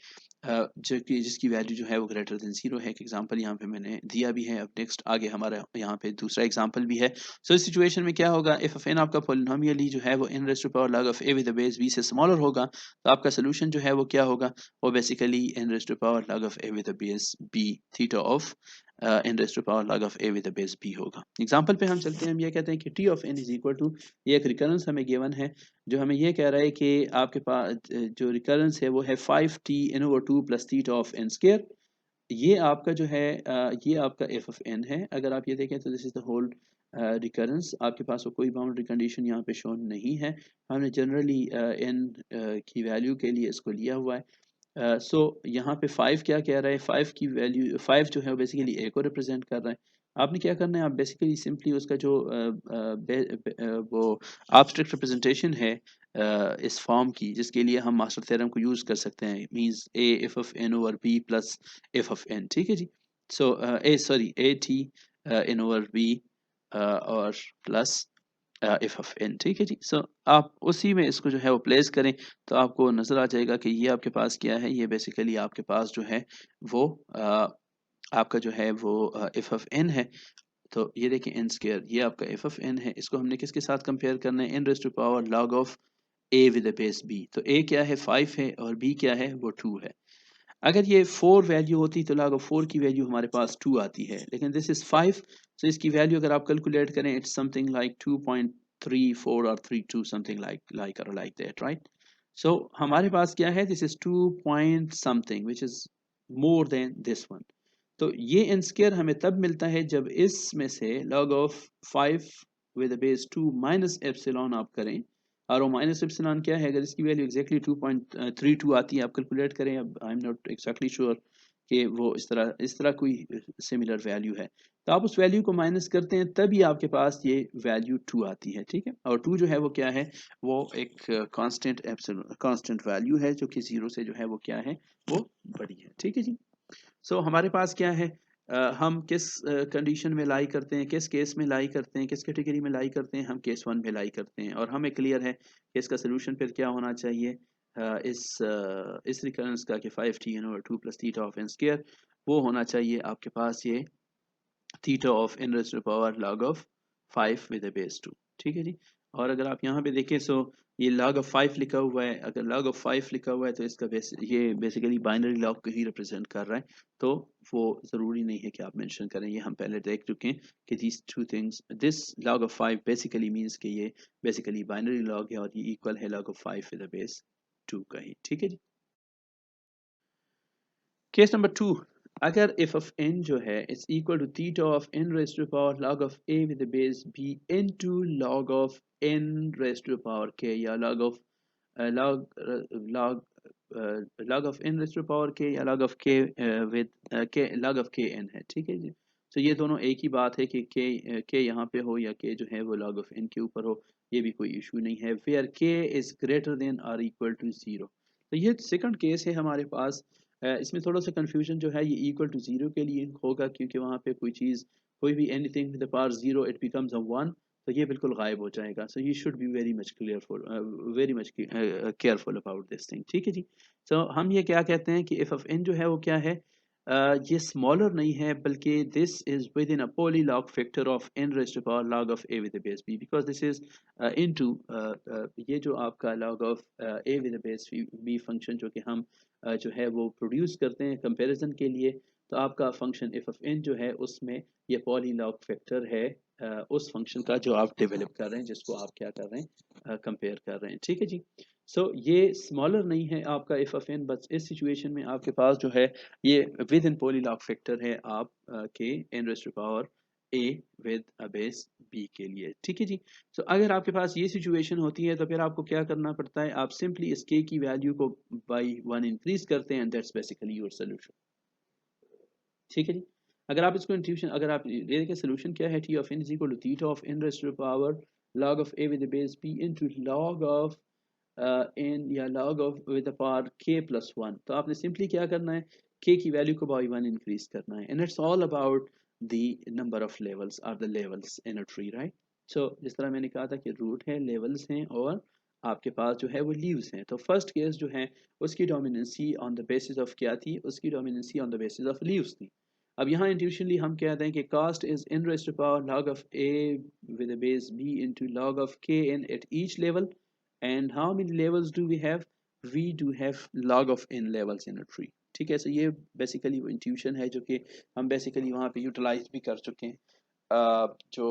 जो कि जिसकी वैल्यू जो है वो ग्रेटर देन जीरो है। एक एग्जांपल यहाँ पे मैंने दिया भी है। अब नेक्स्ट आगे हमारा यहाँ पे दूसरा एग्जांपल भी है। सो इस सिचुएशन में क्या होगा, इफ ऑफ एन आपका पॉलिनोमियली जो है वो n raise to power log of a with the base b से स्मॉलर होगा, तो आपका सोल्यूशन जो है वो क्या होगा, वो basically n raise to power log of a with the base b theta of n raise to power log of a with the base b होगा। एग्जांपल पे हम चलते हैं, हम ये कहते हैं कि t of n is equal to, ये एक रिकरेंस हमें गिवन है जो हमें ये कह रहा है कि आपके पास जो रिकरेंस है वो है 5t n over two plus theta of n square. ये आपका जो है ये आपका एफ ऑफ एन है। अगर आप ये देखें तो this is the whole recurrence, आपके पास वो कोई बाउंड्री कंडीशन यहाँ पे शो नहीं है। हमने जनरली एन की वैल्यू के लिए इसको लिया हुआ है। सो यहाँ पे 5 क्या कह रहा है, 5 की वैल्यू, 5 जो है वो बेसिकली ए को रिप्रेजेंट कर रहा है। आपने क्या करना है, आप बेसिकली सिंपली उसका जो वो एब्स्ट्रैक्ट रिप्रेजेंटेशन है इस फॉर्म की, जिसके लिए हम मास्टर थ्योरम को यूज कर सकते हैं, means a f of n over b plus f of N. ठीक है जी। So a T N over b और प्लस एफ ऑफ एन। ठीक है जी। सो आप उसी में इसको जो है वो प्लेस करें तो आपको नजर आ जाएगा कि ये आपके पास क्या है, ये बेसिकली आपके पास जो है वो आपका जो है वो एफ ऑफ एन है। तो ये देखिए एन स्क्वायर, ये आपका एफ ऑफ एन है। इसको हमने किसके साथ कंपेयर करना है, n raise to power log of a with the base b. तो ए क्या है, 5 है, और बी क्या है, वो 2 है। अगर ये 4 वैल्यू होती तो log ऑफ 4 की वैल्यू हमारे पास 2 आती है, लेकिन दिस इज 5। तो इसकी वैल्यू अगर आप कैलकुलेट करें, इट्स समथिंग लाइक 2.34 और 32 समथिंग लाइक दैट, राइट। सो हमारे पास क्या है, this is 2 point something which is more than this one. तो ये n स्क्वायर हमें तब मिलता है जब इसमें से log of 5 with base 2 minus epsilon आप करें, और वो माइनस एप्सिलॉन क्या है, अगर इसकी वैल्यू एग्जैक्टली 2.32 आती है, आप कैलकुलेट करें, अब I am not exactly sure कि वो इस तरह कोई सिमिलर वैल्यू है, तो आप उस वैल्यू को माइनस करते हैं तभी आपके पास ये वैल्यू 2 आती है, ठीक है। और 2 जो है वो क्या है, वो एक कांस्टेंट वैल्यू है जो कि 0 से जो है वो क्या है, वो बड़ी है, ठीक है जी। सो हमारे पास क्या है, हम किस कंडीशन में लाई करते हैं, किस केस में लाई करते हैं, किस कैटेगरी में लाई करते हैं, हम केस 1 में लाई करते हैं, और हमें क्लियर है कि इसका सोल्यूशन फिर क्या होना चाहिए, इस रिकरेंस का कि 5t over 2 plus theta of n square, वो होना चाहिए आपके पास ये theta of n raise to the power log of 5 with the base 2, ठीक है जी। और अगर आप यहाँ पे देखें, सो ये log ऑफ 5 लिखा हुआ है, अगर log ऑफ 5 लिखा हुआ है तो इसका ये बेसिकली बाइनरी लॉग को ही रिप्रेजेंट कर रहा है, तो वो ज़रूरी नहीं है कि आप मेंशन करें, ये हम पहले देख चुके हैं कि these two things, this log of 5 basically means कि ये बेसिकली बाइनरी लॉग है और ये इक्वल है log of 5 with the base 2 का ही, ठीक है जी। केस नंबर 2, अगर f of n जो है it's equal to theta of n raise to the power log of a with the base b into log of n raise to the power k, या log of log log log of n raise to the power k, या log of k with k log of kn है, ठीक है जी। तो ये दोनों एक ही बात है कि k यहाँ पे हो या k जो है वो log of n के ऊपर हो, ये भी कोई इशू नहीं है, where k is greater than और इक्वल टू 0। तो ये सेकंड केस है हमारे पास। इसमें थोड़ा सा कंफ्यूजन जो है ये इक्वल टू 0 के लिए होगा, क्योंकि वहाँ पे कोई चीज़, कोई भी anything with the power 0 it becomes a 1, तो ये बिल्कुल गायब हो जाएगा। So you should be very much clearful, very much careful about this thing, ठीक है जी। सो हम ये क्या कहते हैं कि एफ ऑफ एन जो है वो क्या है, ये स्मॉलर नहीं है, बल्कि this is within a poli log factor of n raise to power log of a with the base b, because this is into ये जो आपका log of a with the base b function जो कि हम जो है वो प्रोड्यूस करते हैं कंपैरिजन के लिए, तो आपका फंक्शन एफ ऑफ एन जो है उसमें ये पॉलीलॉग फैक्टर है उस फंक्शन का जो आप डेवलप कर रहे हैं, जिसको आप क्या कर रहे हैं, कंपेयर कर रहे हैं, ठीक है जी। सो ये स्मॉलर नहीं है आपका एफ ऑफ एन, बस इस सिचुएशन में आपके पास जो है ये विद इन पॉलीलॉग फैक्टर है आप के n raise to power a with a base b के लिए, ठीक है जी। तो अगर आपके पास ये सिचुएशन होती है तो फिर आपको क्या करना पड़ता है, आप सिंपली इस k की वैल्यू को बाई 1 इंक्रीज करते हैं, दैट्स बेसिकली योर सोल्यूशन, ठीक है जी। अगर आप इसको इंट्यूशन, अगर आप ये देखें सोल्यूशन क्या है, T of N is equal to theta of n raise to the power log of a with the base b into log of n या log of with the power k plus 1, तो आपने सिंपली क्या करना है, k की वैल्यू को बाई 1 इंक्रीज करना है, and it's all about the number of levels और the levels in a tree, right. So जिस तरह मैंने कहा था कि रूट है, लेवल्स हैं, और आपके पास जो है वो लीव्स हैं, तो फर्स्ट केस जो है उसकी dominancy on the basis of क्या थी, उसकी dominancy on the basis of leaves थी। अब यहाँ इंट्यूशनली हम कहते हैं कि cost is n raise to power log of a with a base b into log of kn at each level, and how many levels do we have, we do have log of n levels in a tree, ठीक है। सो ये बेसिकली वो इंट्यूशन है जो कि हम बेसिकली वहाँ पे यूटिलाइज भी कर चुके हैं, जो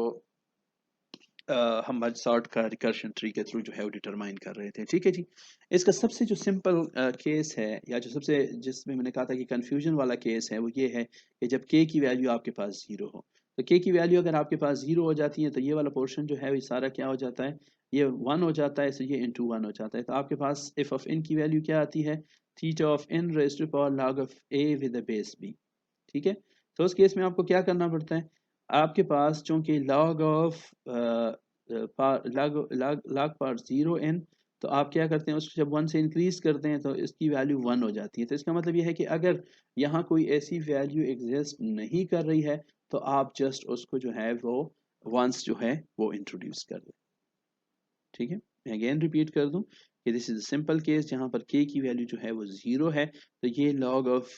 हम मर्ज सॉर्ट का रिकर्शन ट्री के थ्रू जो है वो डिटरमाइन कर रहे थे, ठीक है जी। इसका सबसे जो सिंपल केस है, या जो सबसे जिसमें मैंने कहा था कि कंफ्यूजन वाला केस है, वो ये है कि जब k की वैल्यू आपके पास 0 हो, तो k की वैल्यू अगर आपके पास 0 हो जाती है तो ये वाला पोर्शन जो है ये सारा क्या हो जाता है, ये 1 हो जाता है, सो ये इंटू 1 हो जाता है, तो आपके पास एफ ऑफ n की वैल्यू क्या आती है, theta of n raise to power log of a with the base b, ठीक है। तो उस केस में आपको क्या करना पड़ता है, आपके पास चूंकि log of log power 0n, तो आप क्या करते हैं, उसको जब 1 से इंक्रीज करते हैं तो इसकी वैल्यू 1 हो जाती है, तो इसका मतलब ये है कि अगर यहाँ कोई ऐसी वैल्यू एग्जिस्ट नहीं कर रही है तो आप जस्ट उसको जो है वो वंस जो है वो इंट्रोड्यूस कर दें, ठीक है। मैं अगेन रिपीट कर दूं कि दिस इज सिंपल केस जहाँ पर k की वैल्यू जो है वो 0 है, तो ये log of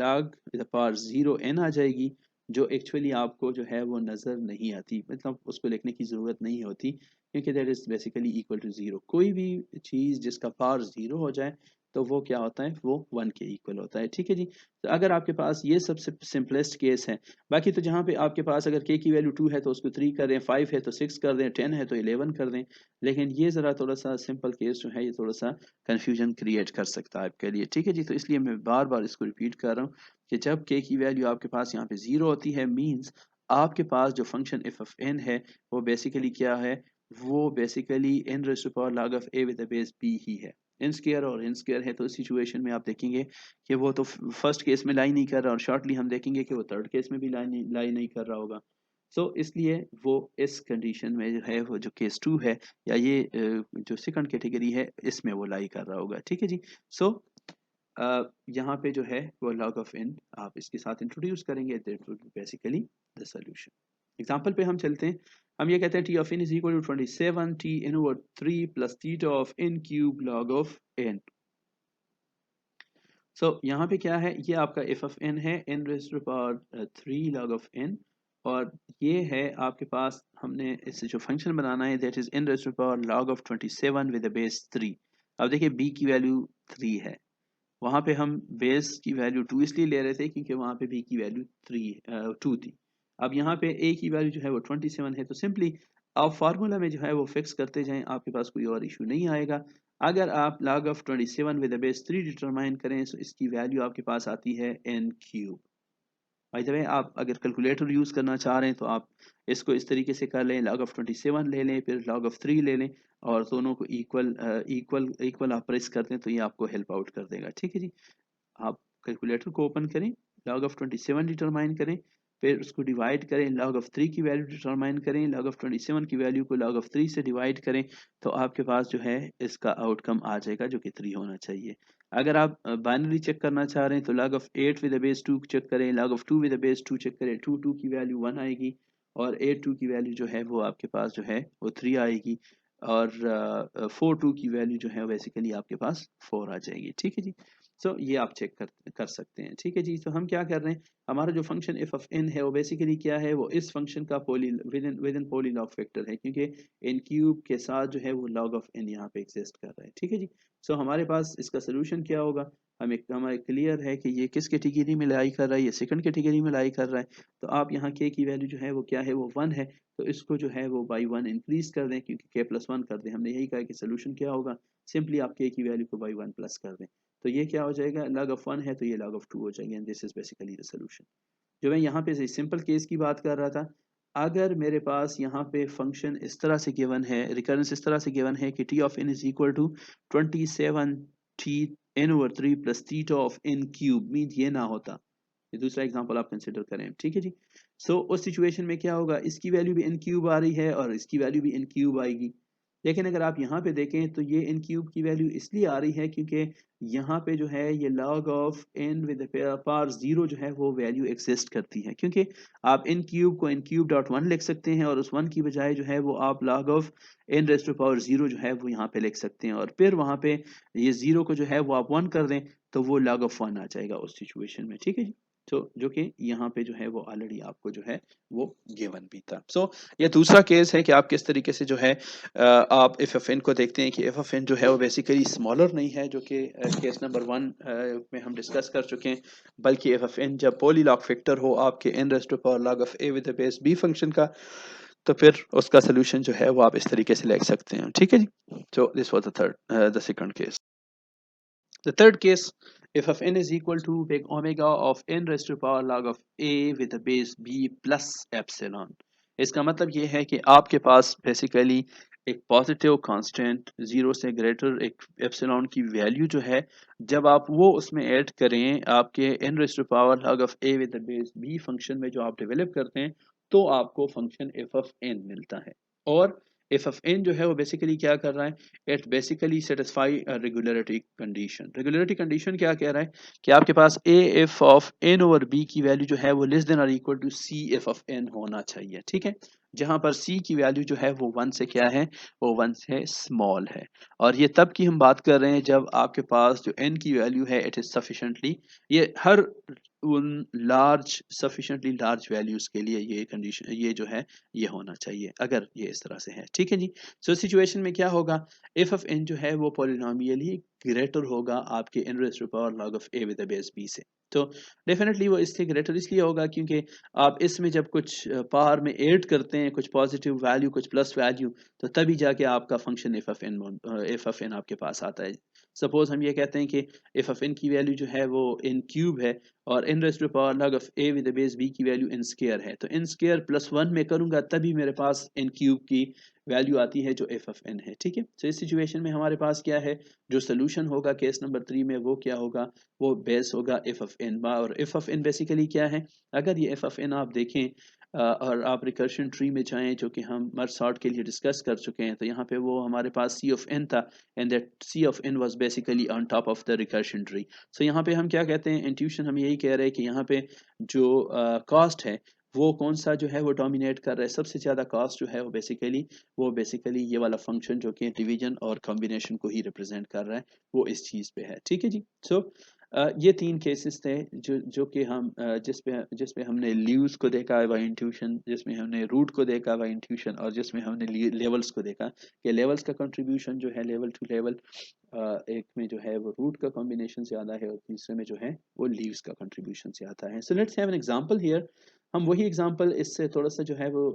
log power 0n आ जाएगी, जो एक्चुअली आपको जो है वो नज़र नहीं आती, मतलब उसको लिखने की ज़रूरत नहीं होती, क्योंकि that is basically equal to 0। कोई भी चीज़ जिसका पावर 0 हो जाए तो वो क्या होता है, वो 1 के इक्वल होता है, ठीक है जी। तो अगर आपके पास ये सबसे सिंपलेस्ट केस है, बाकी तो जहाँ पे आपके पास अगर k की वैल्यू 2 है तो उसको 3 कर दें, 5 है तो 6 कर दें, 10 है तो 11 कर दें, लेकिन ये ज़रा थोड़ा सा सिंपल केस जो है ये थोड़ा सा कन्फ्यूजन क्रिएट कर सकता है आपके लिए, ठीक है जी। तो इसलिए मैं बार बार इसको रिपीट कर रहा हूँ कि जब k की वैल्यू आपके पास यहाँ पे 0 होती है, मींस आपके पास जो फंक्शन एफ ऑफ एन है वो बेसिकली क्या है, वो basically n raise to power log of a with the base b ही है। n स्क्वायर और n स्क्वायर है, तो इस सिचुएशन में आप देखेंगे कि वो तो फर्स्ट केस में लाई नहीं कर रहा, और शॉर्टली हम देखेंगे कि वो थर्ड केस में भी लाई नहीं कर रहा होगा। सो इसलिए वो इस कंडीशन में जो है, वो जो केस 2 है या ये जो सेकंड कैटेगरी है, इसमें वो लाई कर रहा होगा। ठीक है जी। सो यहाँ पे जो है वो log ऑफ n आप इसके साथ इंट्रोड्यूस करेंगे, that will be basically the solution. Example पे हम चलते हैं। हम ये कहते हैं t of n is equal to 27 t invert 3 plus theta of n cube log of n। सो यहाँ पे क्या है, ये आपका f ऑफ n है n raise to power 3 log of n, और ये है आपके पास, हमने इससे जो फंक्शन बनाना है that is n raise to power log of 27 with the base 3। अब देखिए b की वैल्यू 3 है, वहाँ पे हम बेस की वैल्यू 2 इसलिए ले रहे थे क्योंकि वहाँ पे b की वैल्यू 2 थी। अब यहाँ पे a की वैल्यू जो है वो 27 है, तो सिंपली आप फार्मूला में जो है वो फिक्स करते जाएं, आपके पास कोई और इशू नहीं आएगा। अगर आप log of 27 with the base 3 determine करें तो इसकी वैल्यू आपके पास आती है n cube. By the way, आप अगर कैलकुलेटर यूज़ करना चाह रहे हैं तो आप इसको इस तरीके से कर लें, log ऑफ 27 ले लें, फिर log ऑफ 3 ले लें, और दोनों को इक्वल आप प्रेस कर दें तो ये आपको हेल्प आउट कर देगा। ठीक है जी। आप कैलकुलेटर को ओपन करें, log ऑफ 27 डिटरमाइन करें, फिर उसको डिवाइड करें, log ऑफ 3 की वैल्यू डिटरमाइन करें, log ऑफ 27 की वैल्यू को log ऑफ 3 से डिवाइड करें, तो आपके पास जो है इसका आउटकम आ जाएगा जो कि 3 होना चाहिए। अगर आप बाइनरी चेक करना चाह रहे हैं तो log of 8 with the base 2 check करें, log of 2 with the base 2 check करें, 2 की वैल्यू 1 आएगी, और 8 2 की वैल्यू जो है वो आपके पास जो है वो 3 आएगी, और 4 2 की वैल्यू जो है बेसिकली आपके पास 4 आ जाएगी। ठीक है जी। सो ये आप चेक कर सकते हैं। ठीक है जी। तो हम क्या कर रहे हैं, हमारा जो फंक्शन एफ ऑफ एन है वो बेसिकली क्या है, वो इस फंक्शन का poly within poly log factor है, क्योंकि एन क्यूब के साथ जो है वो लॉग ऑफ एन यहाँ पे एग्जिस्ट कर रहा है। ठीक है जी। सो हमारे पास इसका सोल्यूशन क्या होगा, हमारे क्लियर है कि ये किस कैटेगरी में लाई कर रहा है, ये सेकंड कैटेगरी में लाई कर रहा है। तो आप यहाँ के की वैल्यू जो है वो क्या है, वो 1 है, तो इसको जो है वो बाई 1 इंक्रीज कर दें, क्योंकि के प्लस 1 कर दें। हमने यही कहा कि सोल्यूशन क्या होगा, सिंपली आप के की वैल्यू को बाई 1 प्लस कर दें, तो ये क्या हो जाएगा, log ऑफ 1 है तो ये log ऑफ 2 हो जाएगा, and this is basically the solution. जो मैं यहाँ पे सिंपल केस की बात कर रहा था, अगर मेरे पास यहाँ पे फंक्शन इस तरह से गिवन है, रिकरेंस इस तरह से गिवन है कि t of n is equal to 27 t n over 3 plus theta of n cube, mean ये ना होता, ये दूसरा एग्जांपल आप कंसिडर करें। ठीक है जी। सो उस सिचुएशन में क्या होगा, इसकी वैल्यू भी n क्यूब आ रही है और इसकी वैल्यू भी n क्यूब आएगी, लेकिन अगर आप यहाँ पे देखें तो ये n क्यूब की वैल्यू इसलिए आ रही है क्योंकि यहाँ पे जो है ये log of n with power 0 जो है वो वैल्यू एग्जिस्ट करती है, क्योंकि आप n क्यूब को n क्यूब डॉट 1 लिख सकते हैं, और उस 1 की बजाय जो है वो आप log of n raise to power 0 जो है वो यहाँ पे लिख सकते हैं, और फिर वहाँ पे ये 0 को जो है वो आप 1 कर दें तो वो log ऑफ 1 आ जाएगा उस सिचुएशन में। ठीक है जी। तो जो कि यहाँ पे जो है वो ऑलरेडी आपको जो है वो गिवन भी था। सो ये दूसरा केस है कि आप किस तरीके से जो है आप एफ एफ एन को देखते हैं कि एफ एफ एन जो है वो बेसिकली स्मॉलर नहीं है, जो कि केस नंबर 1 में हम डिस्कस कर चुके हैं, बल्कि एफ एफ एन जब पोली लॉग फैक्टर हो आपके n raise to power log of a with the base b function का, तो फिर उसका सोल्यूशन जो है वो आप इस तरीके से लिख सकते हैं। ठीक है जी। So this was the second case. The third case, if of n is equal to big omega of n raised to power log of a with the base b plus epsilon, इसका मतलब ये है कि आपके पास बेसिकली एक पॉजिटिव कांस्टेंट 0 से ग्रेटर एक एप्सिलॉन की वैल्यू जो है, जब आप वो उसमें ऐड करें आपके n raise to power log of a with the base b function में जो आप डेवलप करते हैं, तो आपको फंक्शन f of n मिलता है। और एफ ऑफ एन जो है वो बेसिकली क्या कर रहा है, it basically satisfy regularity condition. Regularity condition क्या कह रहा है कि आपके पास a f of n over b की वैल्यू जो है वो लेस देन और equal to c f of n होना चाहिए। ठीक है। जहां पर सी की वैल्यू जो है वो 1 से क्या है, वो 1 से स्मॉल है, और ये तब की हम बात कर रहे हैं जब आपके पास जो एन की वैल्यू है इट इज सफिशिएंटली, ये हर उन लार्ज सफिशिएंटली लार्ज वैल्यूज के लिए ये कंडीशन ये जो है ये होना चाहिए, अगर ये इस तरह से है। ठीक है जी। सो सिचुएशन में क्या होगा, एफ ऑफ एन जो है वो पॉलिनोमियली ग्रेटर होगा आपके n raise to power log of a with the base b से। तो डेफिनेटली वो इससे ग्रेटर इसलिए होगा क्योंकि आप इसमें जब कुछ पावर में ऐड करते हैं कुछ पॉजिटिव वैल्यू कुछ प्लस वैल्यू, तो तभी जाके आपका फंक्शन एफ ऑफ एन आपके पास आता है। सपोज हम ये कहते हैं कि एफ ऑफ एन की वैल्यू जो है वो n क्यूब है और n raise to power log of a with the base b की वैल्यू n स्क्वायर है, तो n स्क्वायर प्लस 1 में करूंगा तभी मेरे पास n क्यूब की वैल्यू आती है जो एफ ऑफ एन है। ठीक है, तो इस सिचुएशन में हमारे पास क्या है, जो सोल्यूशन होगा केस नंबर 3 में वो क्या होगा, वो बेस होगा एफ ऑफ एन। और एफ ऑफ एन बेसिकली क्या है, अगर ये एफ ऑफ एन आप देखें और आप रिकर्शन ट्री में जाएं जो कि हम मर्ज सॉर्ट के लिए डिस्कस कर चुके हैं, तो यहाँ पे वो हमारे पास सी ऑफ एन था and that c of n was basically on top of the recursion tree. So यहाँ पे हम क्या कहते हैं, इंट्यूशन हम यही कह रहे हैं कि यहाँ पे जो कॉस्ट है वो कौन सा जो है वो डोमिनेट कर रहा है, सबसे ज़्यादा कॉस्ट जो है वो बेसिकली ये वाला फंक्शन जो कि डिवीजन और कॉम्बिनेशन को ही रिप्रेजेंट कर रहा है, वो इस चीज़ पे है। ठीक है जी। सो ये 3 केसेस थे जो कि हम जिसमें हमने लीव्स को देखा बाय इंट्यूशन, जिसमें हमने रूट को देखा बाय इंट्यूशन और जिसमें हमने लेवल्स को देखा कि लेवल्स का कंट्रीब्यूशन जो है लेवल टू लेवल, एक में जो है वो रूट का कॉम्बिनेशन से आता है और तीसरे में जो है वो लीव्स का कंट्रीब्यूशन से आता है। So let's have an example here. हम वही एग्जांपल इससे थोड़ा सा जो है वो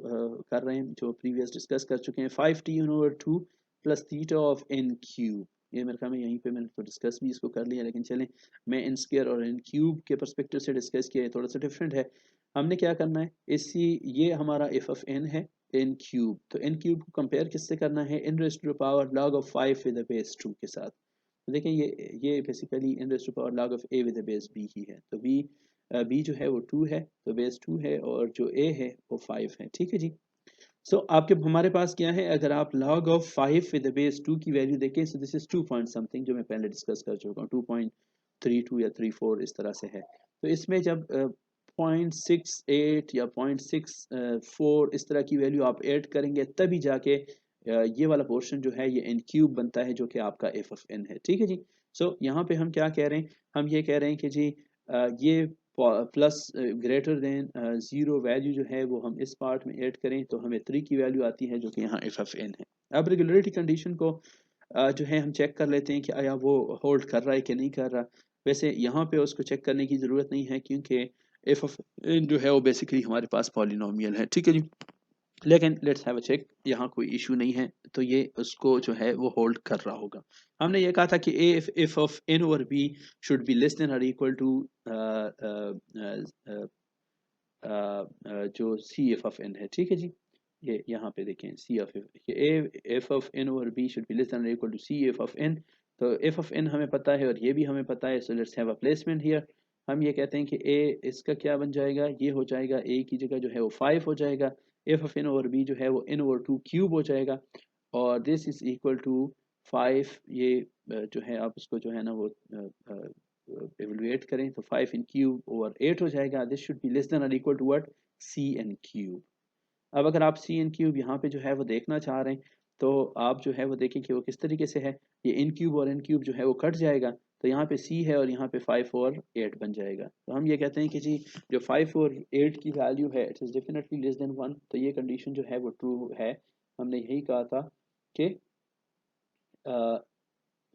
कर रहे हैं जो प्रीवियस डिस्कस कर चुके हैं। 5t/2 plus theta of n cube, ये मेरे ख्याल में यहीं पे मैंने तो डिस्कस भी इसको कर लिया, लेकिन चलें मैं n स्क्वायर और n क्यूब के परस्पेक्टिव से डिस्कस किया है, थोड़ा सा डिफरेंट है। हमने क्या करना है, इसी ये हमारा एफ ऑफ n है n क्यूब, तो n क्यूब को कंपेयर किससे करना है, n raise to the power log of 5 with the base 2 के साथ। तो देखें ये basically n raise to power log of a with the base b ही है, तो b जो है वो 2 है, तो बेस 2 है और जो a है वो 5 है। ठीक है जी। सो आपके हमारे पास क्या है, अगर आप log of 5 with the base 2 की वैल्यू देखें, so this is 2 point something जो मैं पहले डिस्कस कर चुका हूँ, 2.32 या 34 इस तरह से है। तो इसमें जब 0.68 या 0.64 इस तरह की वैल्यू आप ऐड करेंगे तभी जाके ये वाला पोर्शन जो है ये एन क्यूब बनता है जो कि आपका एफ ऑफ एन है। ठीक है जी। सो यहाँ पे हम क्या कह रहे हैं, हम ये कह रहे हैं कि जी ये plus greater than zero value जो है वो हम इस पार्ट में ऐड करें तो हमें 3 की वैल्यू आती है जो कि यहाँ एफ ऑफ एन है। अब रेगुलरिटी कंडीशन को जो है हम चेक कर लेते हैं कि आया वो होल्ड कर रहा है कि नहीं कर रहा। वैसे यहाँ पे उसको चेक करने की ज़रूरत नहीं है क्योंकि एफ ऑफ एन जो है वो बेसिकली हमारे पास पॉलिनोमियल है। ठीक है जी। लेकिन लेट्स हैव अ चेक, यहाँ कोई इशू नहीं है, तो ये उसको जो है वो होल्ड कर रहा होगा। हमने ये कहा था कि a if of n over b should be less than और इक्वल टू जो सी एफ ऑफ एन है। ठीक है जी। ये यहाँ पे देखें c of a f of n over b should be less than और equal to c f of n. तो एफ ऑफ एन हमें पता है और ये भी हमें पता है, so let's have a placement here. हम ये कहते हैं कि ए इसका क्या बन जाएगा, ये हो जाएगा ए की जगह जो है वो 5 हो जाएगा, f of n over b जो है वो एन ओवर 2 क्यूब हो जाएगा और दिस इज इक्वल टू 5। ये जो है आप इसको जो है ना वो एवेलुएट करें तो 5 इन क्यूब ओवर 8 हो जाएगा। This should be less than और equal to what, c n cube. अब अगर आप सी एन क्यूब यहाँ पे जो है वो देखना चाह रहे हैं तो आप जो है वो देखें कि वो किस तरीके से है, ये इन क्यूब और एन क्यूब जो है वो कट जाएगा, तो यहाँ पे सी है और यहाँ पे 5 और 8 बन जाएगा। तो हम ये कहते हैं कि जी जो 5 और 8 की वैल्यू है it is definitely less than 1, तो ये कंडीशन जो है वो ट्रू है। हमने यही कहा था कि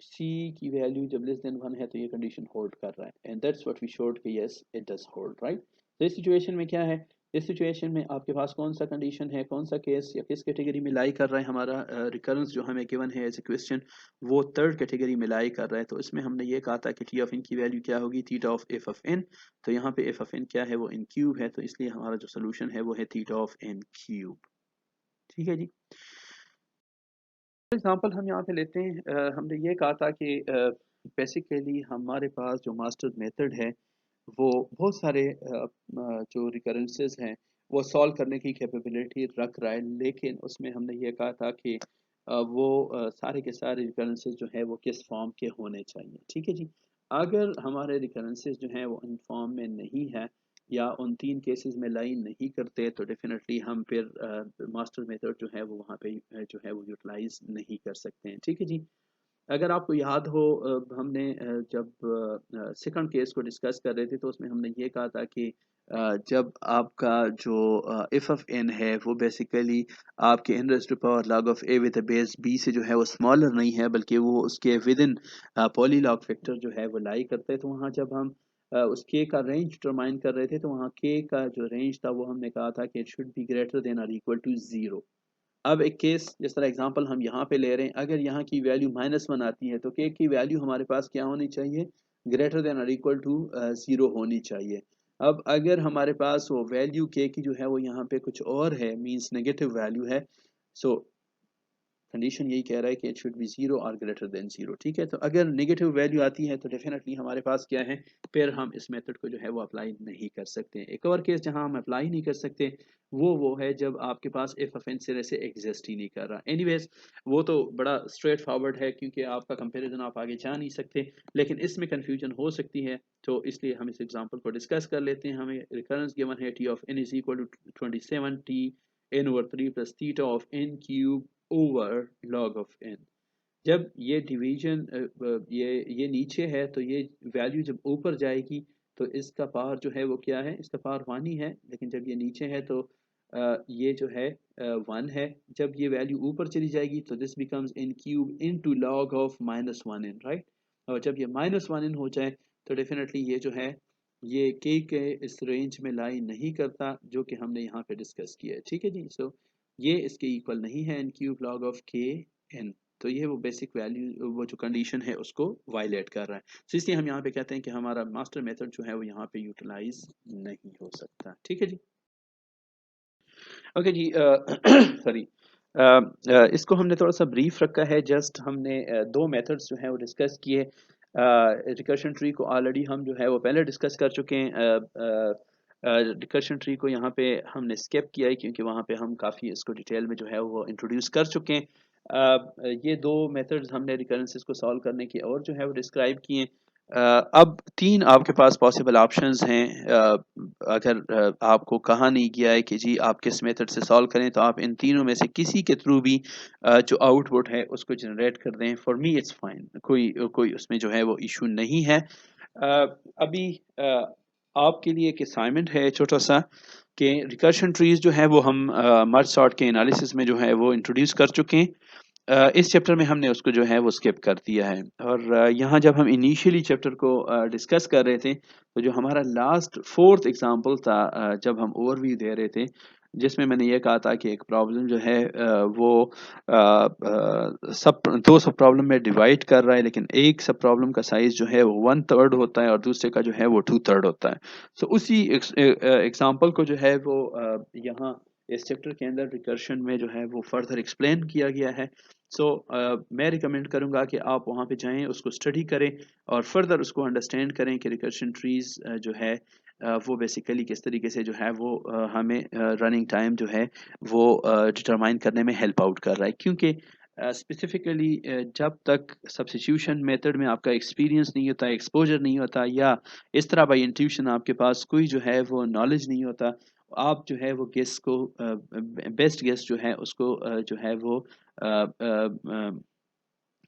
सी की वैल्यू जब लेस देन 1 है तो ये कंडीशन होल्ड कर रहा है and that's what we showed कि yes it does hold right. तो इस सिचुएशन में क्या है, इस सिचुएशन में आपके पास कौन सा कंडीशन है, कौन सा केस या किस कैटेगरी में लाई कर रहा है हमारा रिकरेंस जो हमें गिवन है एज ए क्वेश्चन, वो थर्ड कैटेगरी में लाई कर रहा है। तो इसमें हमने ये कहा था कि टी ऑफ इन की वैल्यू क्या होगी, theta of f of n. तो यहाँ पे एफ ऑफ एन क्या है, वो इन क्यूब है, तो इसलिए हमारा जो सोल्यूशन है वो है थीटा ऑफ एन क्यूब। ठीक है जी। एग्जांपल हम यहाँ पे लेते हैं, हमने ये कहा था कि बेसिकली हमारे पास जो मास्टर मेथड है वो बहुत सारे जो रिकरेंसेस हैं वो सॉल्व करने की कैपेबिलिटी रख रहा है, लेकिन उसमें हमने ये कहा था कि वो सारे के सारे रिकरेंसेस जो है वो किस फॉर्म के होने चाहिए। ठीक है जी। अगर हमारे रिकरेंसेस जो हैं वो इन फॉर्म में नहीं है या उन 3 केसेस में लाइन नहीं करते तो डेफिनेटली हम फिर मास्टर मेथड जो है वो वहाँ पे जो है वो यूटिलाइज नहीं कर सकते हैं। ठीक है जी। अगर आपको याद हो हमने जब सेकंड केस को डिस्कस कर रहे थे तो उसमें हमने ये कहा था कि जब आपका जो इफ ऑफ n है वो बेसिकली आपके n raise to power log of a with base b से जो है वो स्मॉलर नहीं है, बल्कि वो उसके विद इन पॉलीलॉग फैक्टर जो है वो लाई करता है। तो वहाँ जब हम उस k का रेंज डिटरमाइन कर रहे थे, तो वहाँ k का जो रेंज था वो हमने कहा था कि it should be greater than और इक्वल टू 0। अब एक केस जिस तरह एग्जांपल हम यहाँ पे ले रहे हैं, अगर यहाँ की वैल्यू -1 आती है तो k की वैल्यू हमारे पास क्या होनी चाहिए, ग्रेटर देन और इक्वल टू 0 होनी चाहिए। अब अगर हमारे पास वो वैल्यू k की जो है वो यहाँ पे कुछ और है, मींस नेगेटिव वैल्यू है, सो कंडीशन यही कह रहा है कि इट शुड बी 0 और ग्रेटर देन 0। ठीक है, तो अगर नेगेटिव वैल्यू आती है तो डेफिनेटली हमारे पास क्या है, फिर हम इस मेथड को जो है वो अप्लाई नहीं कर सकते। एक और केस जहां हम अप्लाई नहीं कर सकते वो है जब आपके पास इफ ऑफ एन सिरे से एग्जिस्ट ही नहीं कर रहा। एनीवेज वो तो बड़ा स्ट्रेट फॉरवर्ड है, क्योंकि आपका कंपैरिजन आप आगे जा नहीं सकते, लेकिन इसमें कंफ्यूजन हो सकती है, तो इसलिए हम इस एग्जांपल को डिस्कस कर लेते हैं। हमें रिकरेंस गिवन है T of N is equal to 27 t n over 3 plus theta of n cube over log of n। जब ये डिवीजन ये नीचे है तो ये वैल्यू जब ऊपर जाएगी तो इसका पावर जो है वो क्या है, इसका पावर 1 ही है, लेकिन जब ये नीचे है तो ये जो है 1 है। जब ये वैल्यू ऊपर चली जाएगी तो this becomes n cube into log of -1n, right. और जब ये -1n हो जाए तो डेफिनेटली ये जो है ये के इस रेंज में लाई नहीं करता जो कि हमने यहाँ पे डिस्कस किया है। ठीक है जी, सो ये इसके इक्वल नहीं है n cube log of k n। तो ये वो बेसिक वैल्यू वो जो कंडीशन है उसको वायलेट कर रहा है। तो इसलिए हम यहाँ पे कहते हैं कि हमारा मास्टर मेथड जो है वो यहाँ पे यूटिलाइज नहीं हो सकता। ठीक है जी, ओके जी। सॉरी इसको हमने थोड़ा सा ब्रीफ रखा है, जस्ट हमने दो मेथड्स जो है वो डिस्कस किए। रिकर्शन ट्री को ऑलरेडी हम जो है वो पहले डिस्कस कर चुके हैं। रिकर्शन ट्री को यहाँ पे हमने स्किप किया है क्योंकि वहाँ पे हम काफ़ी इसको डिटेल में जो है वो इंट्रोड्यूस कर चुके हैं। ये दो मेथड्स हमने रिकरेंसेस को सॉल्व करने की और जो है वो डिस्क्राइब किए। अब तीन आपके पास पॉसिबल ऑप्शंस हैं। अगर आपको कहा नहीं गया है कि जी आप किस मेथड से सॉल्व करें, तो आप इन तीनों में से किसी के थ्रू भी जो आउटपुट है उसको जनरेट कर दें। फॉर मी इट्स फाइन, कोई कोई उसमें जो है वो इशू नहीं है। अभी आपके लिए एक असाइनमेंट है छोटा सा कि रिकर्शन ट्रीज जो है वो हम मर्ज सॉर्ट के एनालिसिस में जो है वो इंट्रोड्यूस कर चुके हैं। इस चैप्टर में हमने उसको जो है वो स्किप कर दिया है। और यहाँ जब हम इनिशियली चैप्टर को डिस्कस कर रहे थे तो जो हमारा लास्ट फोर्थ एग्जांपल था, जब हम ओवरव्यू दे रहे थे, जिसमें मैंने ये कहा था कि एक प्रॉब्लम जो है वो सब दो सब प्रॉब्लम में डिवाइड कर रहा है, लेकिन एक सब प्रॉब्लम का साइज जो है वो 1/3 होता है और दूसरे का जो है वो 2/3 होता है। तो उसी एग्जांपल को जो है वो यहाँ इस चैप्टर के अंदर रिकर्शन में जो है वो फर्दर एक्सप्लेन किया गया है। सो मैं रिकमेंड करूंगा कि आप वहाँ पे जाएं, उसको स्टडी करें और फर्दर उसको अंडरस्टैंड करें कि रिकर्शन ट्रीज जो है वो बेसिकली किस तरीके से जो है वो हमें रनिंग टाइम जो है वो डिटरमाइन करने में हेल्प आउट कर रहा है। क्योंकि स्पेसिफिकली जब तक सब्स्टिट्यूशन मेथड में आपका एक्सपीरियंस नहीं होता, एक्सपोजर नहीं होता, या इस तरह बाय इंट्यूशन आपके पास कोई जो है वो नॉलेज नहीं होता, आप जो है वो गेस को बेस्ट गेस जो है उसको जो है वो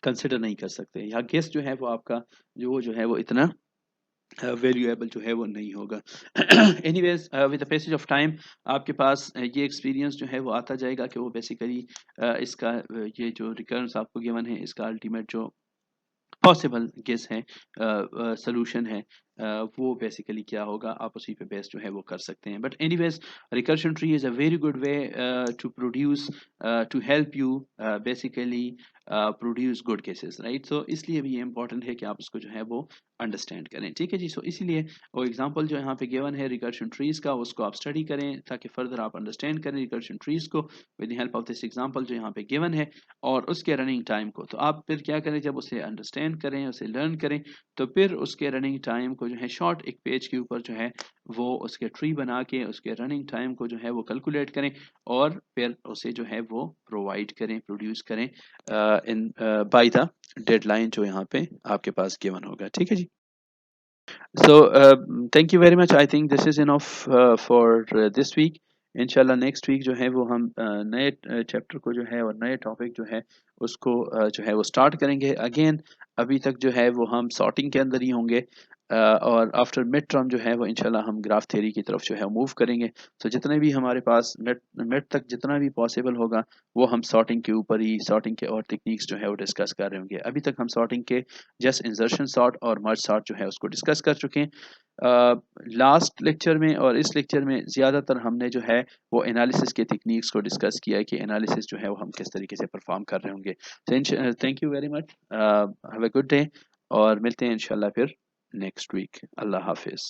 कंसिडर नहीं कर सकते, या गेस जो है वो आपका जो है वो इतना वैल्यूएबल जो है वो नहीं होगा। Anyways with the passage of time आपके पास ये एक्सपीरियंस जो है वो आता जाएगा कि वो बेसिकली इसका ये जो रिकर्रेंस आपको गिवन है इसका अल्टीमेट जो पॉसिबल गेस है, सोल्यूशन है, वो बेसिकली क्या होगा, आप उसी पे बेस जो है वो कर सकते हैं। But anyways recursion tree is a very good way to produce to help you basically produce good cases, right. So इसलिए भी ये इंपॉर्टेंट है कि आप उसको जो है वो अंडरस्टैंड करें। ठीक है जी, सो इसीलिए वो एग्जांपल जो यहाँ पे गिवन है रिकर्शन ट्रीज का, उसको आप स्टडी करें ताकि फर्दर आप अंडरस्टैंड करें रिकर्शन ट्रीज को with the help of this example जो यहाँ पे गिवन है और उसके रनिंग टाइम को। तो आप फिर क्या करें, जब उसे अंडरस्टैंड करें, उसे लर्न करें, तो फिर उसके रनिंग टाइम को जो है शॉर्ट एक पेज के ऊपर जो है वो उसके ट्री बना के उसके रनिंग टाइम को जो है वो कैलकुलेट करें और फिर उसे जो है वो प्रोवाइड करें, प्रोड्यूस करें इन बाय द डेडलाइन जो यहाँ पे आपके पास गिवन होगा। ठीक है जी, so thank you very much. I think this is enough for this week. इंशाल्लाह नेक्स्ट वीक जो है वो हम नए चैप्टर को जो है और नए टॉपिक जो है उसको जो है वो स्टार्ट करेंगे अगेन। अभी तक जो है वो हम सॉर्टिंग के अंदर ही होंगे। और आफ्टर मिड टर्म जो है वो इंशाल्लाह हम ग्राफ थ्योरी की तरफ जो है मूव करेंगे। तो जितने भी हमारे पास मिड तक जितना भी पॉसिबल होगा वो हम सॉर्टिंग के ऊपर ही, सॉर्टिंग के और टेक्निक्स जो है वो डिस्कस कर रहे होंगे। अभी तक हम सॉर्टिंग के जस्ट इंसर्शन सॉर्ट और मर्ज सॉर्ट जो है उसको डिस्कस कर चुके हैं। लास्ट लेक्चर में और इस लेक्चर में ज़्यादातर हमने जो है वो एनालिसिस के टेक्निक्स को डिस्कस किया है कि एनालिसिस जो है वो हम किस तरीके से परफॉर्म कर रहे होंगे। Thank you very much, have a good day, और मिलते हैं इंशाल्लाह फिर नेक्स्ट वीक। अल्लाह हाफिज़।